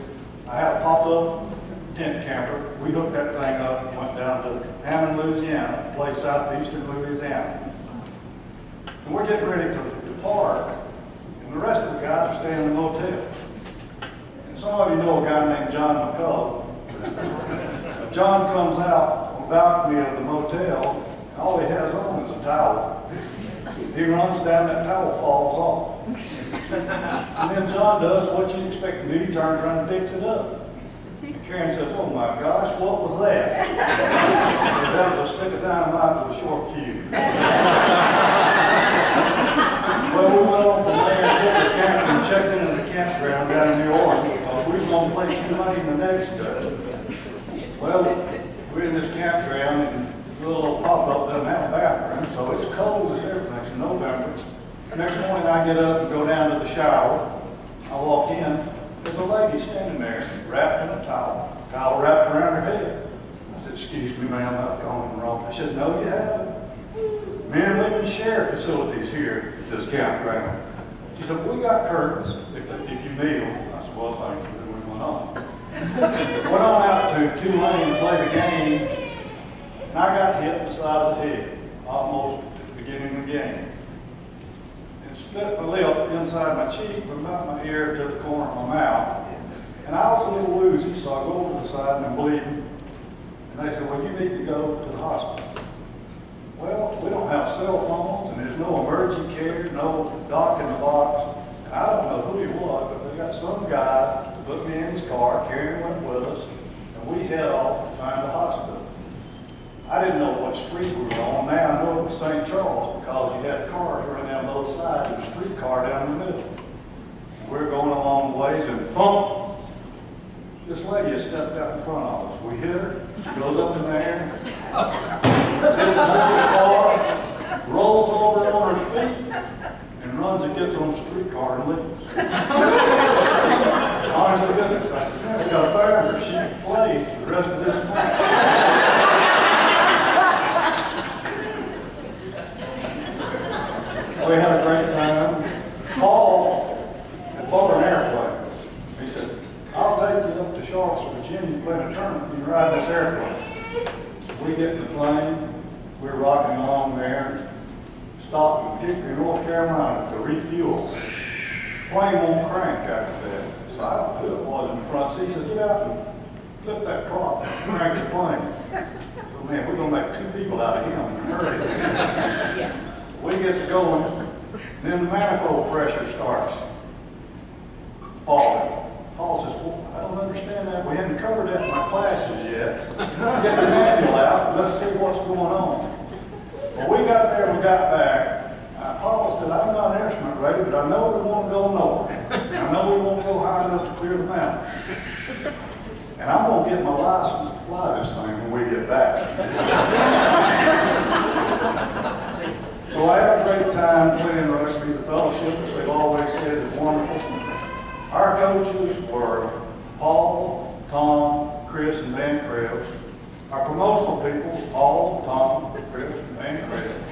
I had a pop-up tent camper. We hooked that thing up and went down to Hammond, Louisiana, a place southeastern Louisiana. And we're getting ready to depart. and the rest of the guys are staying in the motel. And some of you know a guy named John McCullough. John comes out on the balcony of the motel, and all he has on is a towel. He runs down, that towel falls off. And then John does what you expect him to do, he turns around and picks it up. And Karen says, oh my gosh, what was that? He says, that was a stick of dynamite with a short fuse. Well, we went on from there and took the camp and checked into the campground down in New Orleans because we were going to play somebody in the next day. Well, we're in this campground and this little pop-up doesn't have a bathroom, so it's cold as everything. It's in November. Next morning I get up and go down to the shower. I walk in, there's a lady standing there wrapped in a towel wrapped around her head. I said, excuse me ma'am, I've gone wrong. I said, no you haven't. Men and women share facilities here at this campground. She said, we got curtains if you need them. I said, well thank you. Then we went on. Went on out to Tulane to play the game, and I got hit in the side of the head, almost at the beginning of the game. And split my lip inside my cheek from about my ear to the corner of my mouth. And I was a little woozy, so I go over to the side and I'm bleeding. And they said, well, you need to go to the hospital. Well, we don't have cell phones, and there's no emergency care, no doc in the box. And I don't know who he was, but they got some guy to put me in his car, Karen went with us, and we head off to find the hospital. I didn't know what street we were on. Now I know it was St. Charles because you had cars running down both sides and a streetcar down the middle. We're going along the ways and bump! This lady has stepped out in front of us. We hit her, she goes up in the air. This car rolls over on her feet and runs and gets on the streetcar and leaves. Honest to goodness, I said, man, we got to fire her. She can play the rest of this match. We had a great time. Paul had bought an airplane. He said, I'll take you up to Charlottesville, Virginia, play in a tournament, you can ride this airplane. We get in the plane, we're rocking along there, stopped in Hickory, North Carolina to refuel. Plane won't crank after that. So I don't know who it was in the front seat. He says, get out and flip that prop, crank the plane. So man, we're going to make 2 people out of him in a hurry. We get to going, then the manifold pressure starts falling. Paul says, well, I don't understand that. We haven't covered that in my classes yet. Get the manual out, let's see what's going on. Well, we got there and we got back. Paul said, I'm not an instrument rated, but I know we won't go nowhere. I know we won't go high enough to clear the mountain. And I'm going to get my license to fly this thing when we get back. So I had a great time playing rugby. The fellowship, as they've always said, is wonderful. Our coaches were Paul, Tom, Chris, and Van Krebs. Our promotional people, Paul, Tom, Chris, and Van Krebs.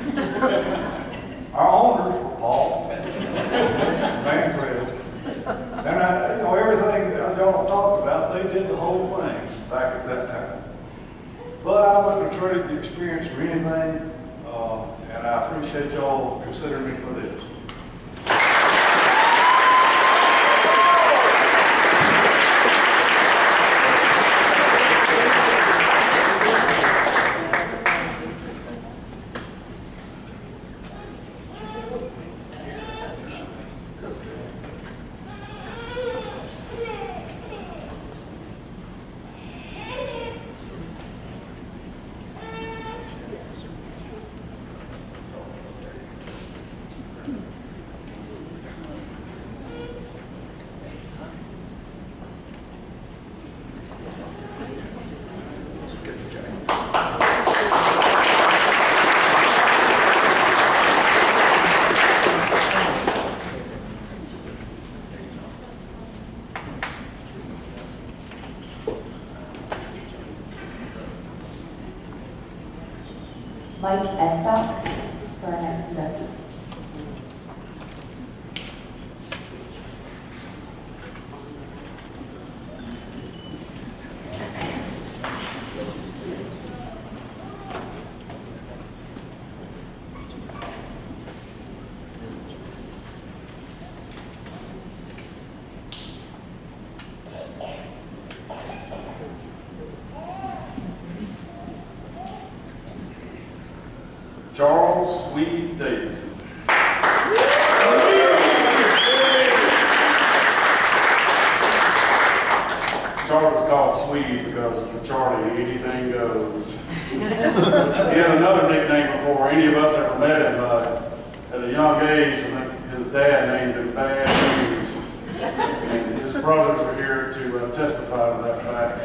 Our owners were Paul, Van Krebs. And everything that y'all talked about, they did the whole thing back at that time. But I wouldn't have traded the experience for anything, and I appreciate y'all considering me for this. Mike Estock for our next inductee. Charles Sweet Davidson. Charlie was called Swede because for Charlie, anything goes. He had another nickname before any of us ever met him. At a young age, I think his dad named him Bad News. And his brothers are here to testify to that fact.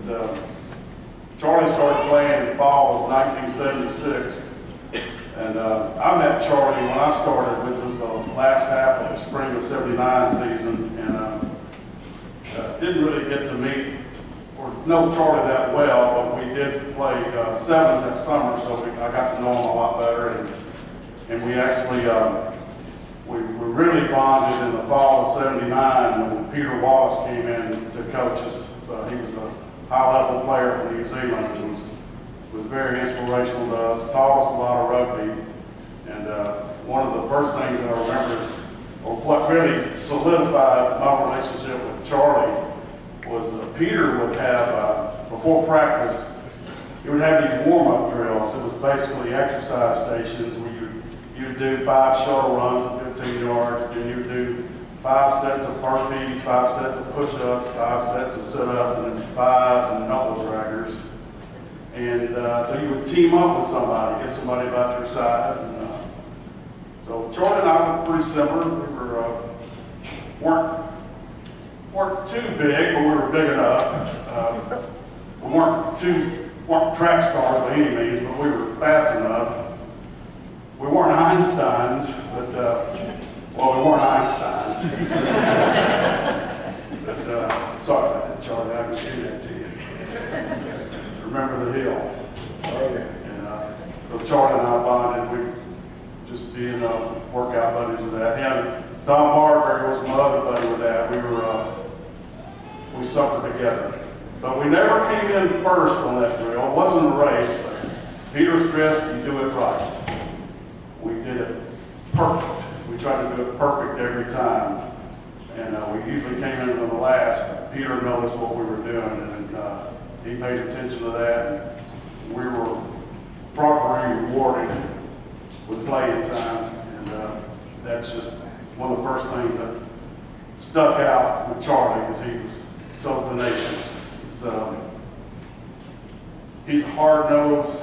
So, Charlie started playing in the fall of 1976. And I met Charlie when I started, which was the last half of the spring of '79 season. And didn't really get to meet or know Charlie that well, but we did play sevens that summer, so I got to know him a lot better. And we actually, we really bonded in the fall of '79 when Peter Wallace came in to coach us. He was a high-level player from New Zealand and was very inspirational to us, taught us a lot of rugby. And one of the first things that I remember is, or what really solidified my relationship with Charlie was Peter would have, before practice, he would have these warm-up drills. It was basically exercise stations where you'd do 5 shuttle runs of 15 yards, then you'd do 5 sets of burpees, 5 sets of push-ups, 5 sets of sit-ups, and then 5 and knuckle draggers. And so you would team up with somebody, get somebody about your size. And so Charlie and I were pretty similar. We weren't too big, but we were big enough. We weren't track stars by any means, but we were fast enough. We weren't Einsteins, but we weren't Einsteins. But sorry about that, Charlie. I can see that to you. Remember the hill. And so Charlie and I bonded. We just being workout buddies with that. And Tom Barber was my other buddy with that. We suffered together. But we never came in first on that drill. It wasn't a race, but Peter stressed you do it right. We did it perfect. We tried to do it perfect every time. And we usually came in on the last, but Peter noticed what we were doing, and he paid attention to that. And we were properly rewarded with playing time. And that's just one of the first things that stuck out with Charlie, because he was so tenacious. He's a hard-nosed,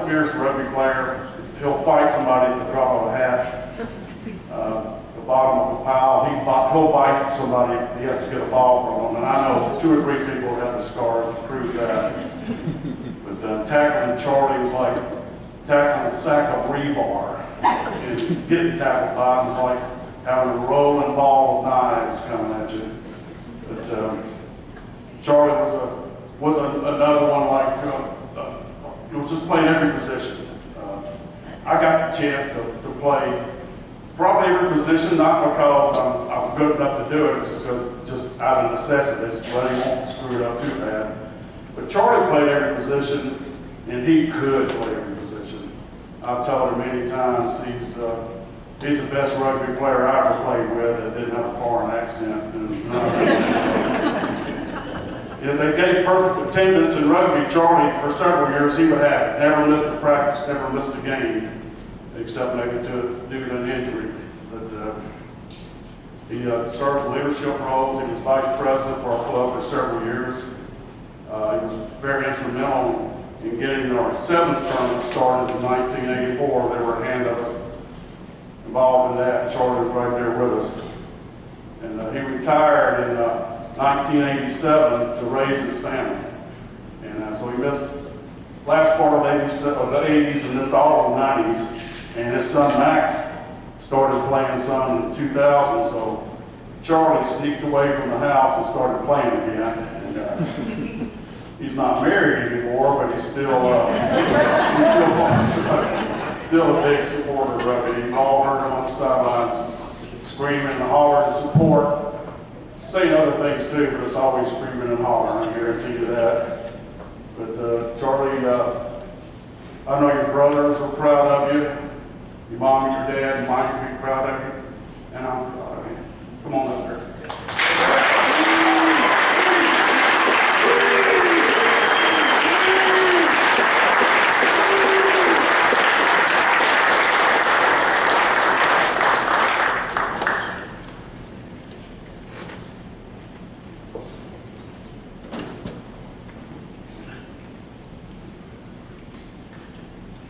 fierce rugby player. He'll fight somebody at the drop of a hat. The bottom of the pile, he'll bite somebody. He has to get a ball from them. And I know 2 or 3 people have the scars to prove that. But tackling Charlie was like tackling a sack of rebar. And getting tackled by him was like having a rolling ball of knives coming at you. But Charlie was another one like, he was just playing every position. I got the chance to play probably every position, not because I'm good enough to do it, just out of necessity, but he won't screw it up too bad. But Charlie played every position, and he could play every position. I've told him many times he's the best rugby player I ever played with that didn't have a foreign accent. And they gave perfect attendance in rugby. Charlie, for several years, he would have it. Never missed a practice, never missed a game, except maybe due to an injury. But he served leadership roles. He was vice president for our club for several years. He was very instrumental in getting our sevens tournament started in 1984. There were a hand of us involved in that. Charlie was right there with us. And he retired in 1987 to raise his family. And so he missed last part of the 80s and missed all of the 90s. And his son Max started playing some in 2000. So Charlie sneaked away from the house and started playing again. And he's not married anymore, but he's still a big supporter of rugby. You've all heard him on the sidelines screaming and hollering to support. Saying other things too, but it's always screaming and hollering, I guarantee you that. But Charlie, I know your brothers are proud of you. Your mom and your dad might be proud of you. And I'm proud of you. Come on up here.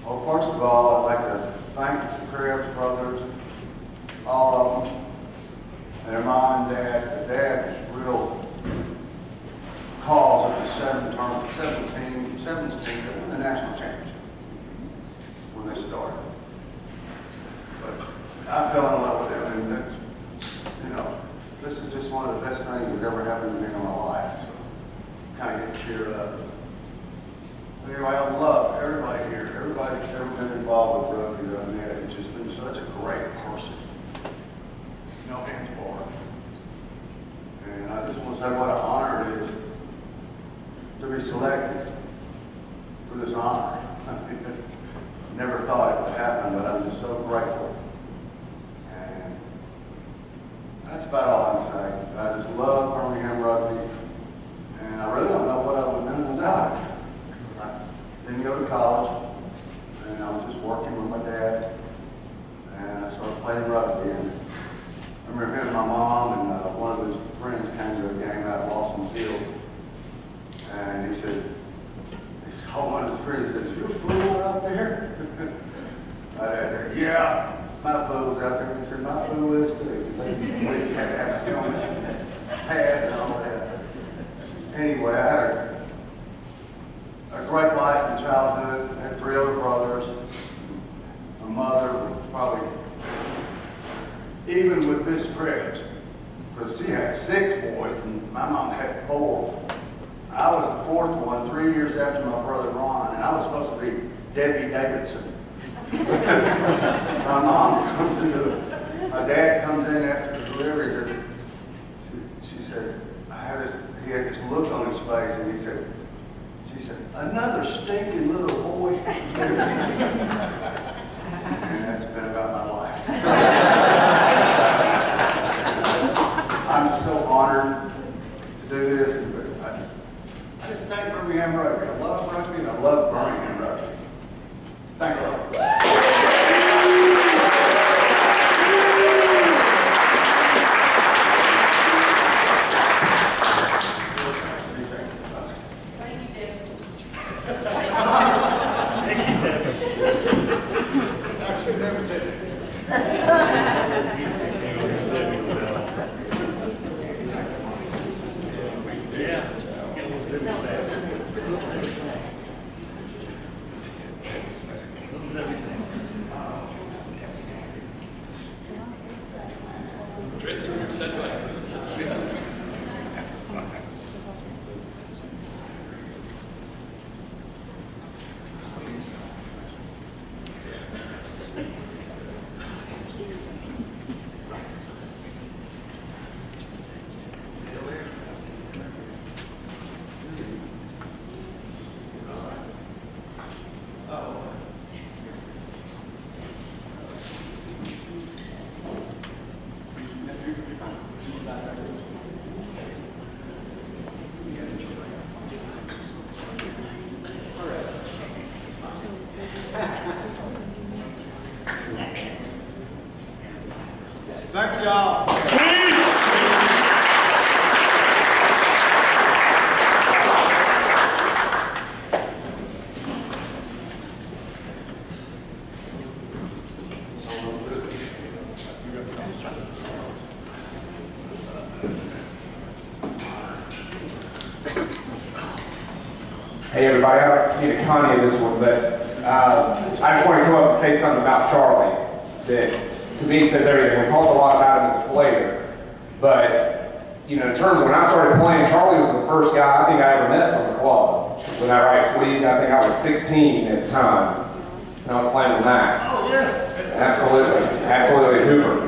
Well, first of all, I'd like to thank the Krebs brothers, all of them, and their mom and dad. The dad's real cause of the 17 team to win the national championship when they started. But I fell in love with them, and that's, you know, this is just one of the best things that ever happened to me in my life. So kind of get cheered up. Anyway, I love everybody here. Everybody that's ever been involved with rugby that I met has just been such a great person. No hands barred. And I just want to say what an honor it is to be selected for this honor. I never thought it would happen, but I'm just so grateful. And that's about all I can say. I just love Birmingham Rugby, and I really don't know what I would have done without it. I didn't go to college, and I was just working with my dad, and I started playing rugby. And I remember him and my mom and one of his friends came to a game out of Lawson Field, and he saw one of his friends, said, "Is your fool out there?" My dad said, "Yeah, my fool's out there." He said, "My fool is too." They had to have a helmet, pads, and all that. Anyway, I had a great life in childhood. I had 3 older brothers. My mother was probably, even with Miss Krebs, because she had 6 boys and my mom had 4. I was the 4th one, 3 years after my brother Ron, and I was supposed to be Debbie Davidson. My dad comes in after the delivery, and she said, he had this look on his face, and she said, "Another stinking little boy." And that's been about my life. I'm so honored to do this. I just thank Birmingham Rugby. I love rugby, and I love Birmingham Rugby. Thank you. Thank y'all. Hey everybody, I need a Connie this one, but I just want to come up and say something about Charlie that to me says everything. We talked a lot about him as a player, but you know, in terms of when I started playing, Charlie was the first guy I think I ever met from the club. When I right, Swede, I think I was 16 at the time, and I was playing with Max. Oh yeah. Absolutely Hooper.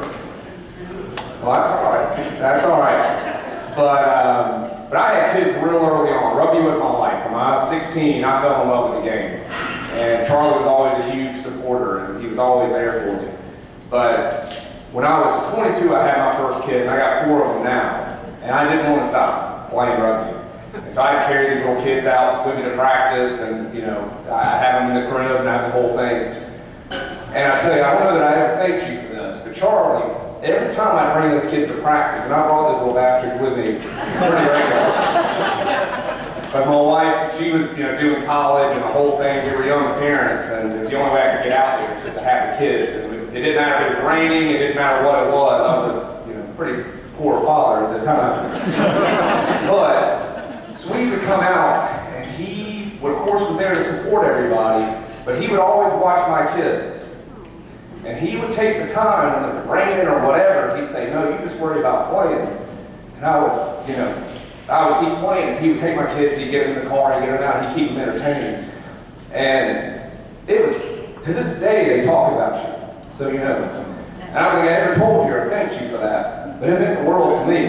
Well, that's all right. That's all right. But I had kids real early on. Rugby was my life. When I was 16, I fell in love with the game. And Charlie was always a huge supporter, and he was always there for me. But when I was 22, I had my first kid, and I got 4 of them now. And I didn't want to stop playing rugby. And so I'd carry these little kids out with me to practice, and you know, I'd have them in the crib and have the whole thing. And I tell you, I don't know that I ever thanked you for this, but Charlie, every time I bring those kids to practice, and I brought those little bastards with me pretty regularly, But my wife, she was, doing college and the whole thing. We were young parents, and it's the only way I could get out there was just to have the kids. And it didn't matter if it was raining, it didn't matter what it was. I was a, pretty poor father at the time. But Sweet would come out, and he would, of course, was there to support everybody, but he would always watch my kids. And he would take the time, when it was raining or whatever, he'd say, no, you just worry about playing. And I would keep playing, and he would take my kids, he'd get them in the car, he'd get them out, he'd keep them entertained. And it was, to this day, they talk about you. So, and I don't think I ever told you or thanked you for that, but it meant the world to me.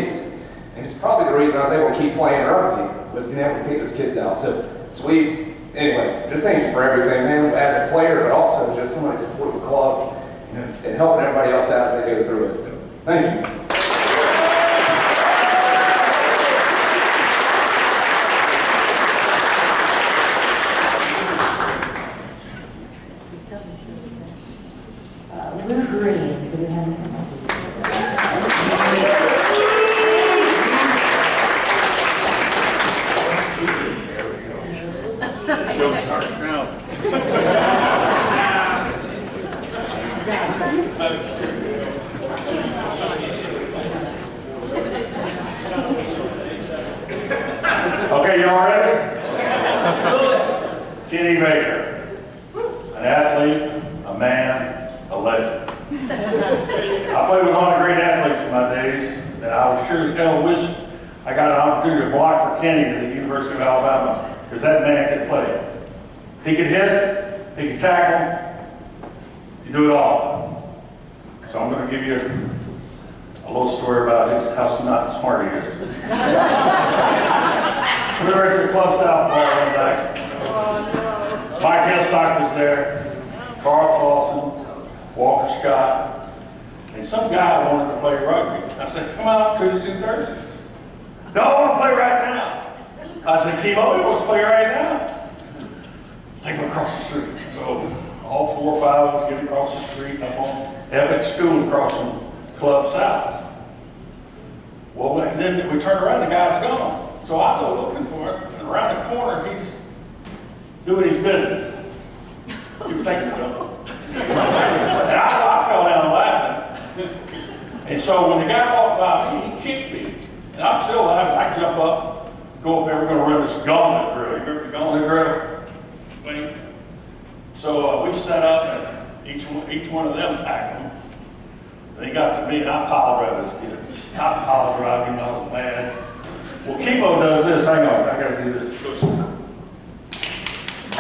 And it's probably the reason I was able to keep playing rugby, was being able to take those kids out. So, Sweet, anyways, just thank you for everything, man, as a player, but also just somebody supporting the club, and helping everybody else out as they go through it. So, thank you. Lou Green, do we have him? Show starts now. Okay, y'all ready? Kenny Baker, an athlete, a man, a legend. I played with a lot of great athletes in my days, and I was sure as hell wish I got an opportunity to block for Kenny at the University of Alabama, because that man could play. He could hit, he could tackle, he could do it all. So I'm going to give you a little story about how not smart he is. We were at the Club South Bar one night. Mike Hillstock was there, Carl Clausen, Walker Scott, and some guy wanted to play rugby. I said, come out Tuesday and Thursday. No, I want to play right now. I said, Kimo, he wants to play right now. Take him across the street. So all 4 or 5 of us get across the street up on Epic School across from Club South. Well, then we turn around, the guy's gone. So I go looking for him, and around the corner, he's doing his business. He was taking it up. And I fell down laughing. And so when the guy walked by me, he kicked me. And I'm still laughing. I jump up, go up there, we're going to run this gauntlet drill. You remember the gauntlet drill? Wait. So we set up, and each one of them tackled him. And he got to me, and I pile drive this kid. I pile drive him, I was mad. Well, Kimo does this. Hang on, I got to do this.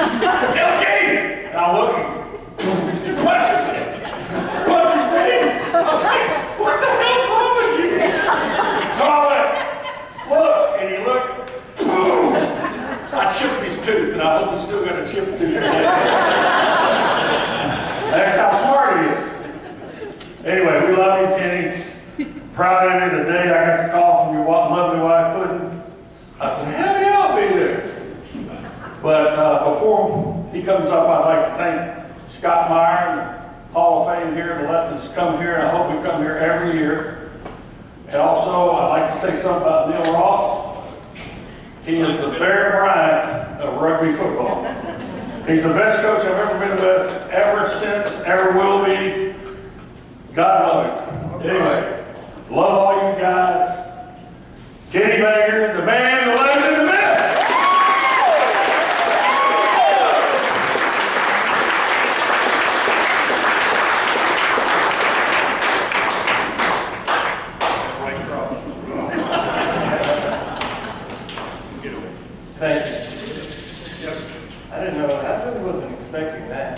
LG! And I look, he punches me. Punches me. I was like, what the hell's wrong with you? So I went, look, and he looked, boom! I chipped his tooth, and I hope he's still got a chipped tooth. That's how smart he is. Anyway, we love you, Kenny. Proud of you today. I got the call from your lovely wife, Puddin. I said, hell yeah, I'll be there. But before he comes up, I'd like to thank Scott Meyer, Hall of Fame here, to let us come here, and I hope we come here every year. And also, I'd like to say something about Neil Ross. He is the Bear Bryant of rugby football. He's the best coach I've ever been with, ever since, ever will be. God love him. Anyway. Love all you guys. Kenny Baker, the man, the legend, the myth. Thank you. Yes. I didn't know, I really wasn't expecting that.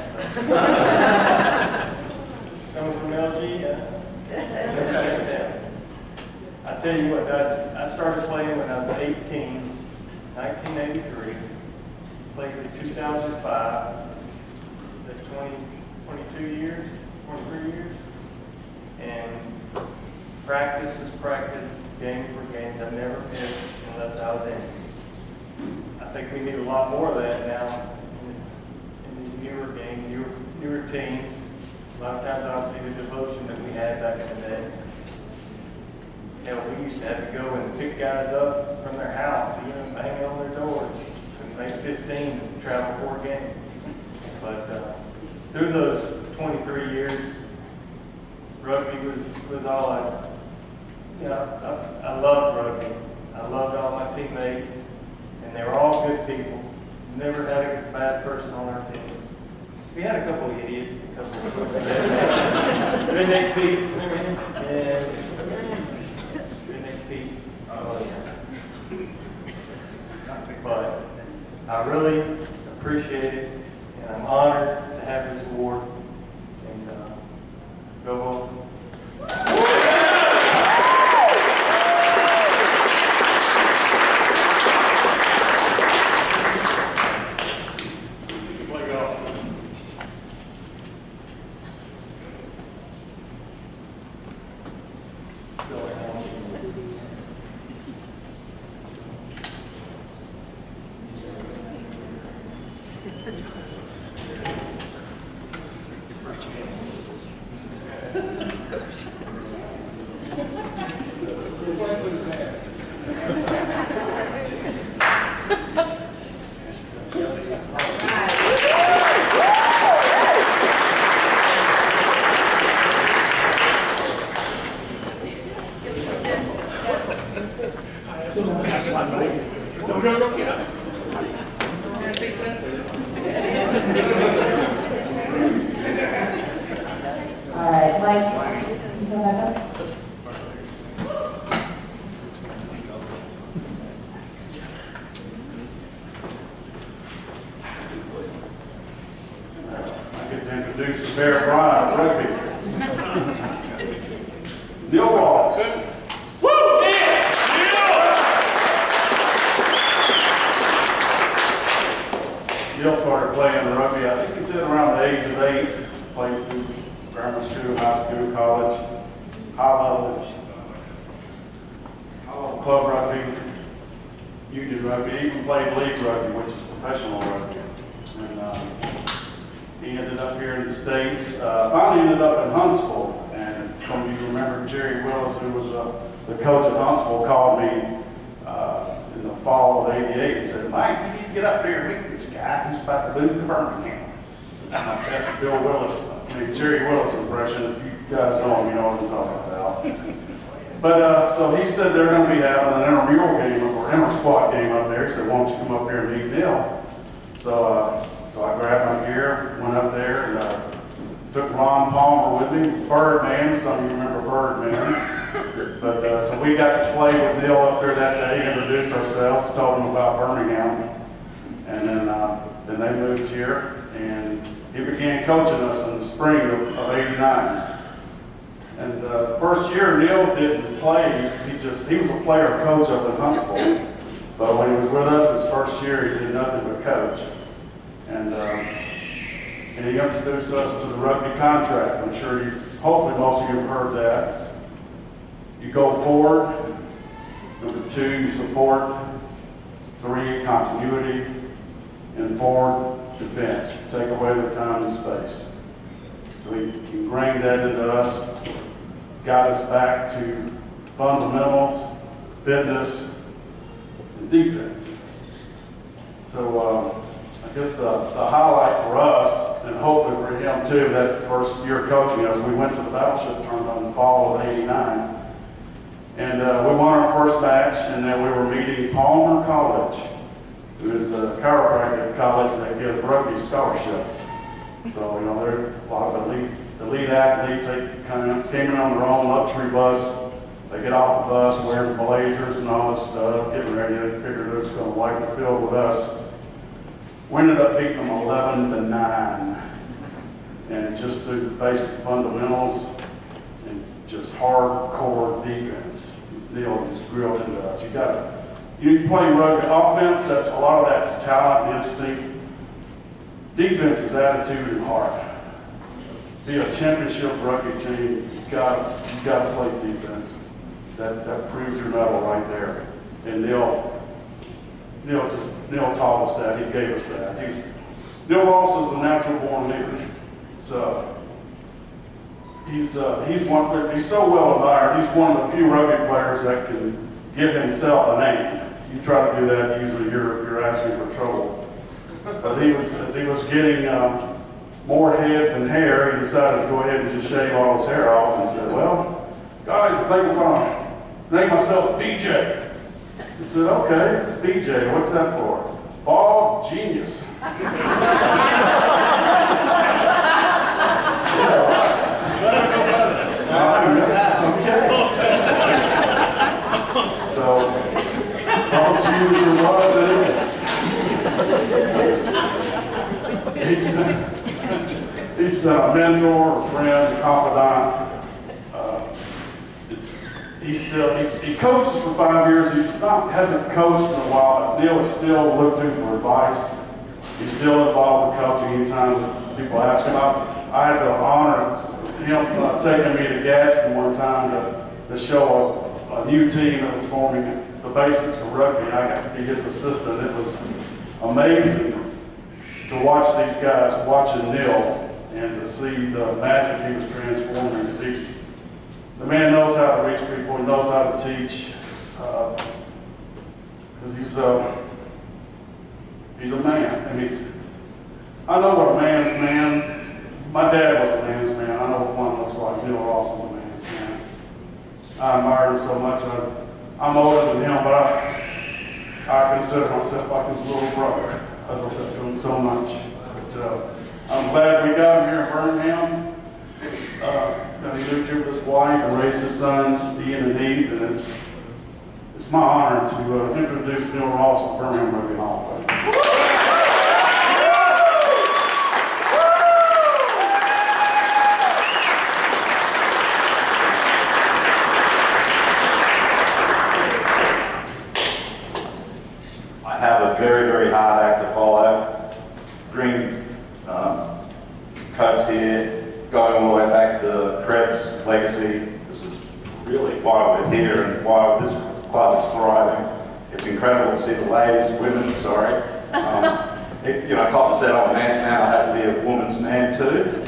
Coming from LG, I tell you what, I started playing when I was 18, 1983. Played in 2005. That's 22 years, 23 years. And practice is practice, games were games. I never missed unless I was in. I think we need a lot more of that now in these newer games, newer teams. A lot of times I don't see the devotion that we had back in the day. Hell, we used to have to go and pick guys up from their house, hanging on their doors, and make 15 to travel 4 games. But through those 23 years, rugby was all I loved rugby. I loved all my teammates, and they were all good people. Never had a bad person on our team. We had a couple of idiots, a couple of redneck Pete, and redneck Pete. But I really appreciate it, and I'm honored to have this award. And go Vulcans. All right, Mike, you come back up. I get to introduce the Bear Bride of rugby. Neil Ross. Neil started playing rugby, I think he said around the age of 8, played through grammar school, high school, college, high level club rugby, union rugby, even played league rugby, which is professional rugby. And he ended up here in the States, finally ended up in Huntsville, and some of you remember Jerry Willis, who was the coach at Huntsville, called me in the fall of '88 and said, "Mike, you need to get up here and meet this guy who's about to move to Birmingham." That's my best Bill Willis, Jerry Willis impression. If you guys know him, you know what I'm talking about. But so he said they're going to be having an intramural game or inter-squad game up there. He said, "Why don't you come up here and meet Neil?" So I grabbed my gear, went up there, and took Ron Palmer with me, Birdman. Some of you remember Birdman. But so we got to play with Neil up there that day, introduced ourselves, told him about Birmingham, and then they moved here, and he began coaching us in the spring of '89. And the first year Neil didn't play, he was a player coach up in Huntsville. But when he was with us his first year, he did nothing but coach. And he introduced us to the rugby contract. I'm sure hopefully most of you have heard that. You go forward. Number 2, you support. 3, continuity. And 4, defense. Take away the time and space. So he ingrained that into us, got us back to fundamentals, fitness, and defense. So I guess the highlight for us, and hopefully for him too, that first year coaching us, we went to the Battleship Tournament in the fall of '89. And we won our first match, and then we were meeting Palmer College, who is a chiropractic college that gives rugby scholarships. So, there's a lot of elite athletes. They came in on their own luxury bus. They get off the bus wearing blazers and all this stuff, getting ready. They figured they're just going to wipe the field with us. We ended up beating them 11-9. And just through basic fundamentals and just hardcore defense. Neil just drilled into us. You play rugby offense, a lot of that's talent, instinct. Defense is attitude and heart. Be a championship rugby team, you got to play defense. That proves your medal right there. And Neil taught us that. He gave us that. Neil Ross is a natural born leader. So he's so well admired. He's one of the few rugby players that can give himself a name. You try to do that, usually you're asking for trouble. But as he was getting more head than hair, he decided to go ahead and just shave all his hair off and said, well, guys, I think we're going to name myself BJ. He said, okay, BJ, what's that for? Bald Genius. So, Bald Genius was and is. He's been a mentor, a friend, a confidant. He coaches for 5 years. Hasn't coached in a while, but Neil is still looked to for advice. He's still involved with coaching anytime people ask him. I had the honor of him taking me to Gadsden one time to show a new team that was forming the basics of rugby. I got to be his assistant. It was amazing to watch these guys, watching Neil, and to see the magic he was transforming. The man knows how to reach people. He knows how to teach. Because he's a man. And I know what a man's man. My dad was a man's man. I know what one looks like. Neil Ross is a man's man. I admire him so much. I'm older than him, but I consider myself like his little brother. I look up to him so much. But I'm glad we got him here in Birmingham. He lived here with his wife and raised his sons, Ian and Heath, and it's my honor to introduce Neil Ross to the Birmingham Rugby Hall of Fame. I have a very, very hard act to follow. Green coats here, going all the way back to the Krebs legacy. This is really why we're here and why this club is thriving. It's incredible to see the ladies, women, sorry. Cotton said I'm a man's man, I have to be a woman's man too.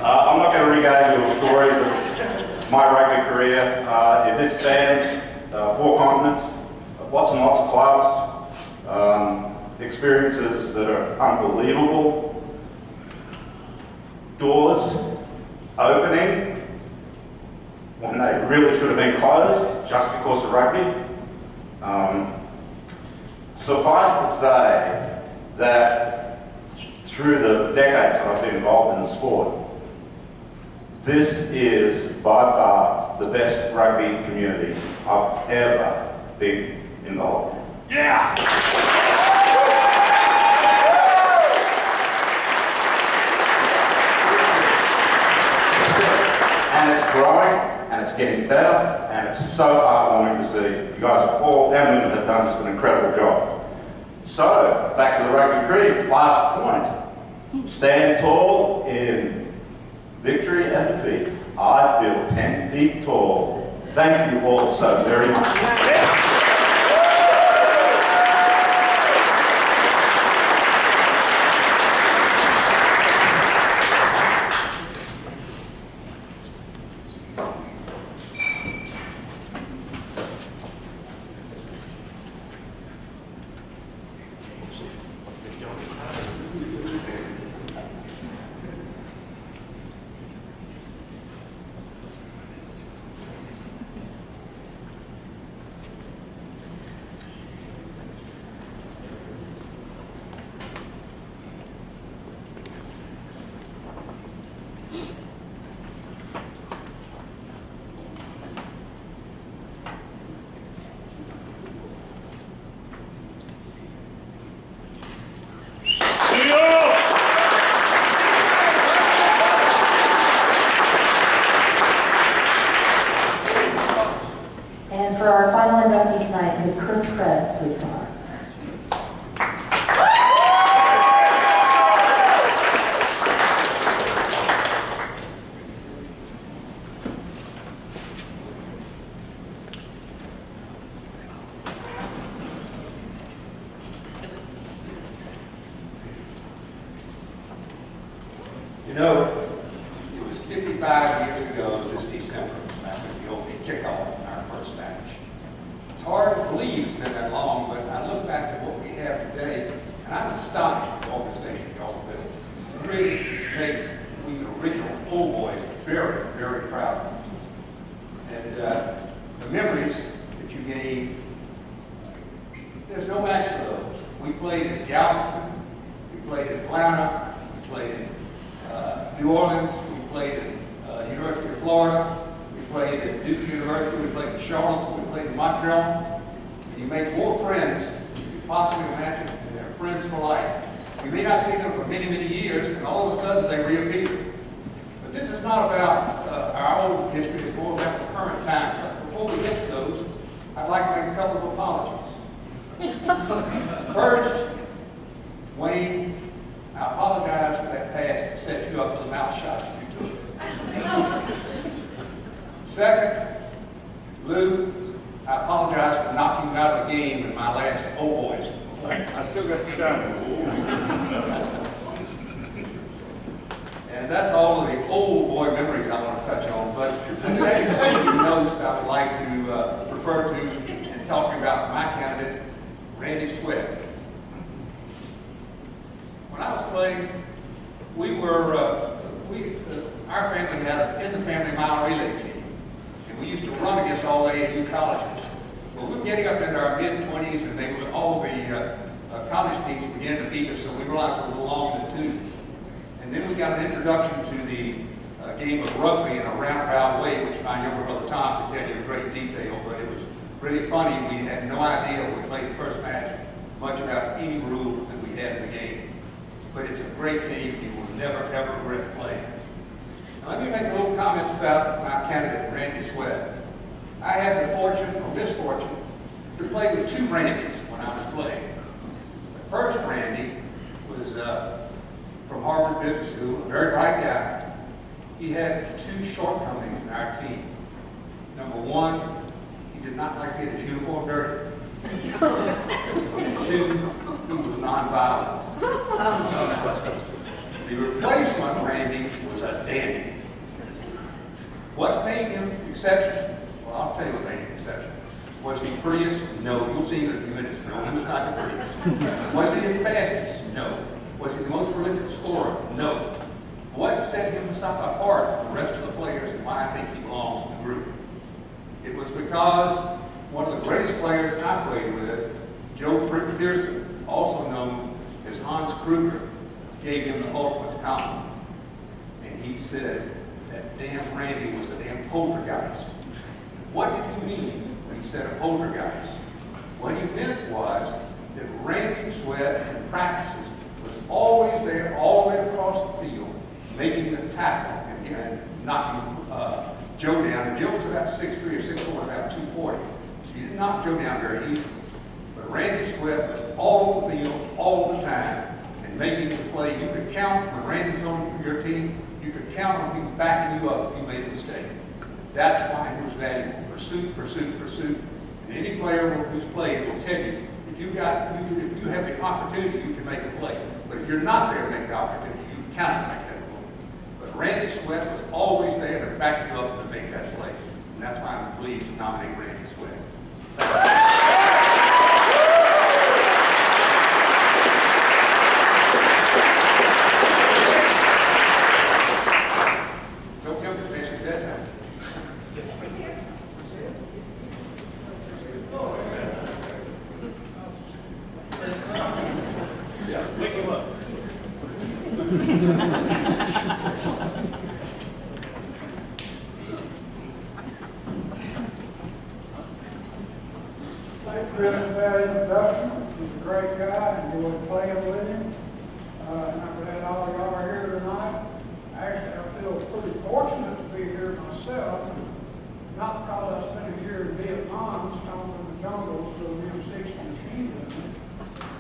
I'm not going to regale you with stories of my rugby career. It did span 4 continents, lots and lots of clubs. Experiences that are unbelievable, doors opening when they really should have been closed just because of rugby. Suffice to say that through the decades that I've been involved in the sport, this is by far the best rugby community I've ever been involved in. Yeah! And it's growing, and it's getting better, and it's so heartwarming to see. You guys have all, and women have done just an incredible job. So, back to the rugby creed, last point. Stand tall in victory and defeat. I feel 10 feet tall. Thank you all so very much. For our final inductee tonight, could Chris Krebs please come on? You know, it was 55 years ago this December after the opening kickoff in our first match. It's hard to believe it's been that long, but I look back at what we have today, and I'm astonished at the organization y'all built. It really makes we original Old Boys very, very proud. And the memories that you gave, there's no match for those. We played in Galveston, we played in Atlanta, we played in New Orleans, we played in University of Florida, we played at Duke University, we played in Charlottesville, we played in Montreal. You make more friends than you could possibly imagine, and they're friends for life. You may not see them for many, many years, and all of a sudden they reappear. But this is not about our old history, it's more about the current times. But before we get to those, I'd like to make a couple of apologies. First, Wayne, I apologize for that pass that set you up for the mouth shot you took. Second, Lou, I apologize for knocking you out of the game in my last Old Boys. I still got the shine. And that's all of the old boy memories I want to touch on. But having said a few notes I would like to refer to in talking about my candidate, Randy Sweat. When I was playing, our family had an in-the-family mile relay team. And we used to run against all the AAU colleges. Well, we were getting up into our mid-20s, and all the college teams began to beat us, so we realized we were long in the tooth. And then we got an introduction to the game of rugby in a roundabout way, which my younger brother Tom could tell you in great detail, but it was really funny. We had no idea when we played the first match much about any rule that we had in the game. But it's a great game. You will never, ever regret playing. Now, let me make a little comments about my candidate, Randy Sweat. I had the fortune, or misfortune, to play with two Randys when I was playing. The first Randy was from Harvard Business School, a very bright guy. He had two shortcomings in our team. Number one, he did not like getting his uniform dirty. And two, he was nonviolent. The replacement, Randy, was a dandy. What made him exceptional? Well, I'll tell you what made him exceptional. Was he prettiest? No. You'll see him in a few minutes. No, he was not the prettiest. Was he the fastest? No. Was he the most prolific scorer? No. What set him apart from the rest of the players and why I think he belongs in the group? It was because one of the greatest players I played with, Joe Pearson, also known as Hans Kruger, gave him the ultimate compliment. And he said that damn Randy was a damn poltergeist. What did he mean when he said a poltergeist? What he meant was that Randy Sweat in practices was always there, all the way across the field, making the tackle and knocking Joe down. And Joe was about 6'3" or 6'4", about 240. So you didn't knock Joe down very easily. But Randy Sweat was all over the field, all the time, and making the play. You could count when Randy was on your team, you could count on him backing you up if you made a mistake. That's why he was valuable. Pursuit, pursuit, pursuit. And any player who's played will tell you, if you have the opportunity, you can make a play. But if you're not there to make the opportunity, you cannot make that play. But Randy Sweat was always there to back you up and to make that play. And that's why I'm pleased to nominate Randy Sweat. Don't tell me to finish at bedtime. Wake him up. Thanks for that introduction. He's a great guy. I enjoyed playing with him. And I'm glad all of y'all are here tonight. Actually, I feel pretty fortunate to be here myself. Not because I spent a year in Vietnam stomping the jungles with an M60 machine gun,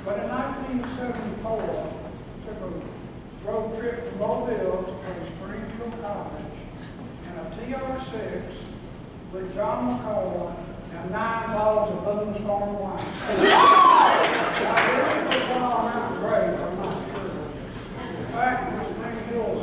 but in 1974, took a road trip to Mobile to play Springfield College in a TR6 with John McCullough and 9 bottles of Boone's Farm wine. I really was gone out great, I'm not sure. In fact, Miss Green Hills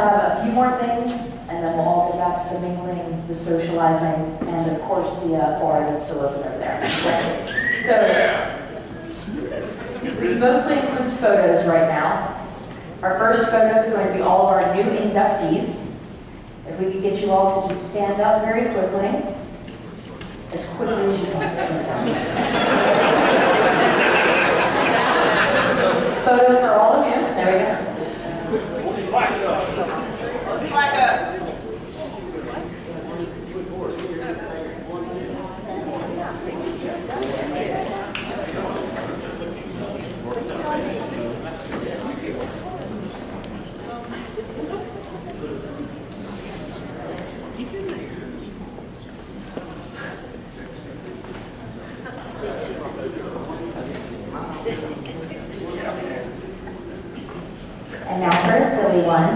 have a few more things, and then we'll all get back to the mingling, the socializing, and of course the bar that's still open over there. Okay. So, this mostly includes photos right now. Our first photo is going to be all of our new inductees. If we could get you all to just stand up very quickly, as quickly as you can. Photo for all of you. There we go. Flag up. And now for a silly one.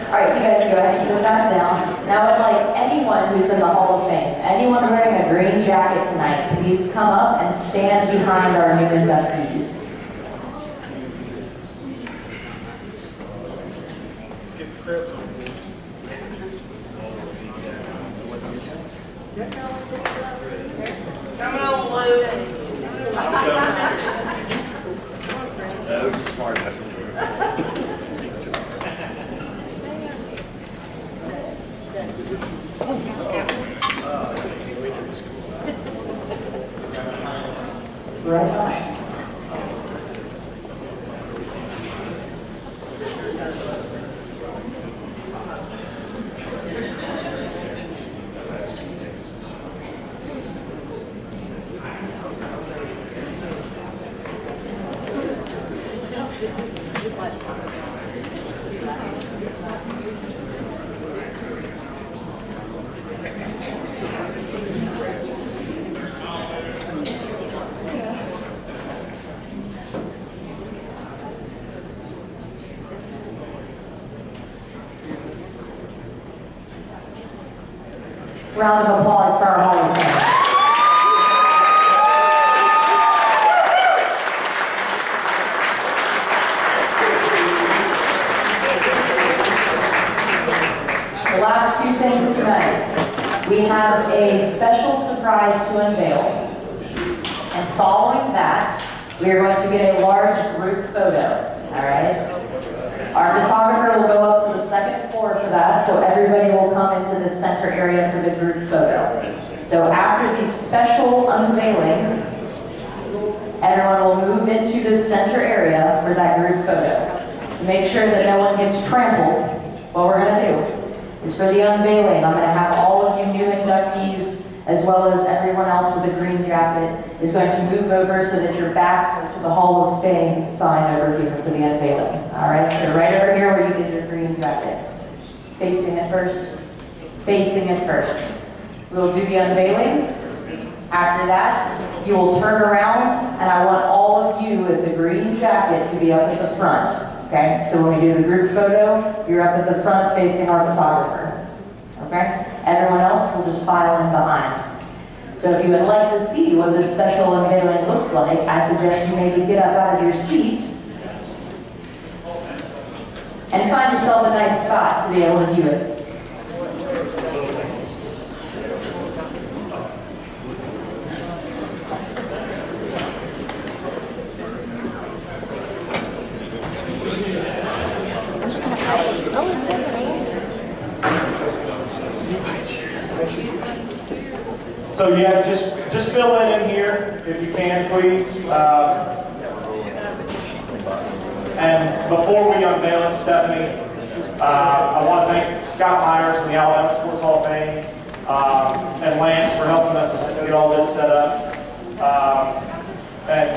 All right, you guys go ahead and sit that down. Now I'd like anyone who's in the Hall of Fame, anyone wearing a green jacket tonight, please come up and stand behind our new inductees. Coming on, Blue. Right on. Round of applause for our Hall of Fame. The last two things tonight. We have a special surprise to unveil. And following that, we are going to get a large group photo. All right? Our photographer will go up to the second floor for that, so everybody will come into the center area for the group photo. So after the special unveiling, everyone will move into the center area for that group photo. To make sure that no one gets trampled, what we're going to do is for the unveiling, I'm going to have all of you new inductees, as well as everyone else with a green jacket, is going to move over so that your backs are to the Hall of Fame sign over here for the unveiling. All right, so right over here where you get your green jacket. Facing it first. Facing it first. We'll do the unveiling. After that, you will turn around, and I want all of you with the green jacket to be up at the front. Okay, so when we do the group photo, you're up at the front facing our photographer. Okay? Everyone else will just file in behind. So if you would like to see what this special unveiling looks like, I suggest you maybe get up out of your seat and find yourself a nice spot to be able to view it. So yeah, just fill in here if you can, please. And before we unveil it, Stephanie, I want to thank Scott Myers and the Alabama Sports Hall of Fame and Lance for helping us get all this set up. And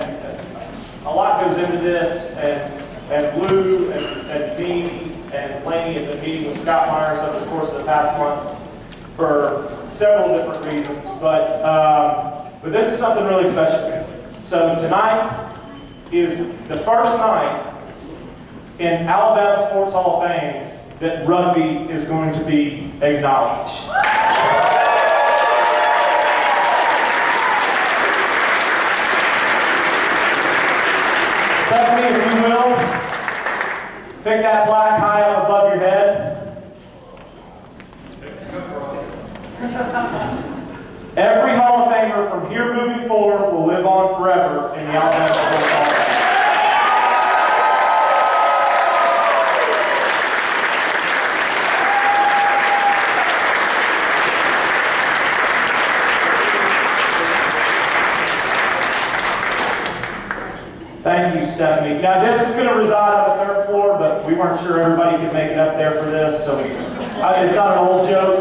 a lot goes into this, and Lou and me and Laney have been meeting with Scott Myers over the course of the past months for several different reasons, but this is something really special. So tonight is the first night in Alabama Sports Hall of Fame that rugby is going to be acknowledged. Stephanie, if Pick that plaque high up above your head. Every Hall of Famer from here moving forward will live on forever in the Alabama Sports Hall of Fame. Thank you, Stephanie. Now, this is going to reside on the third floor, but we weren't sure everybody could make it up there for this, so it's not an old joke.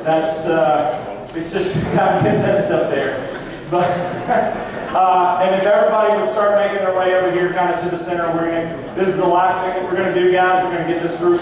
That's it's just kind of getting that stuff there. But and if everybody would start making their way over here, kind of to the center, this is the last thing that we're going to do, guys. We're going to get this group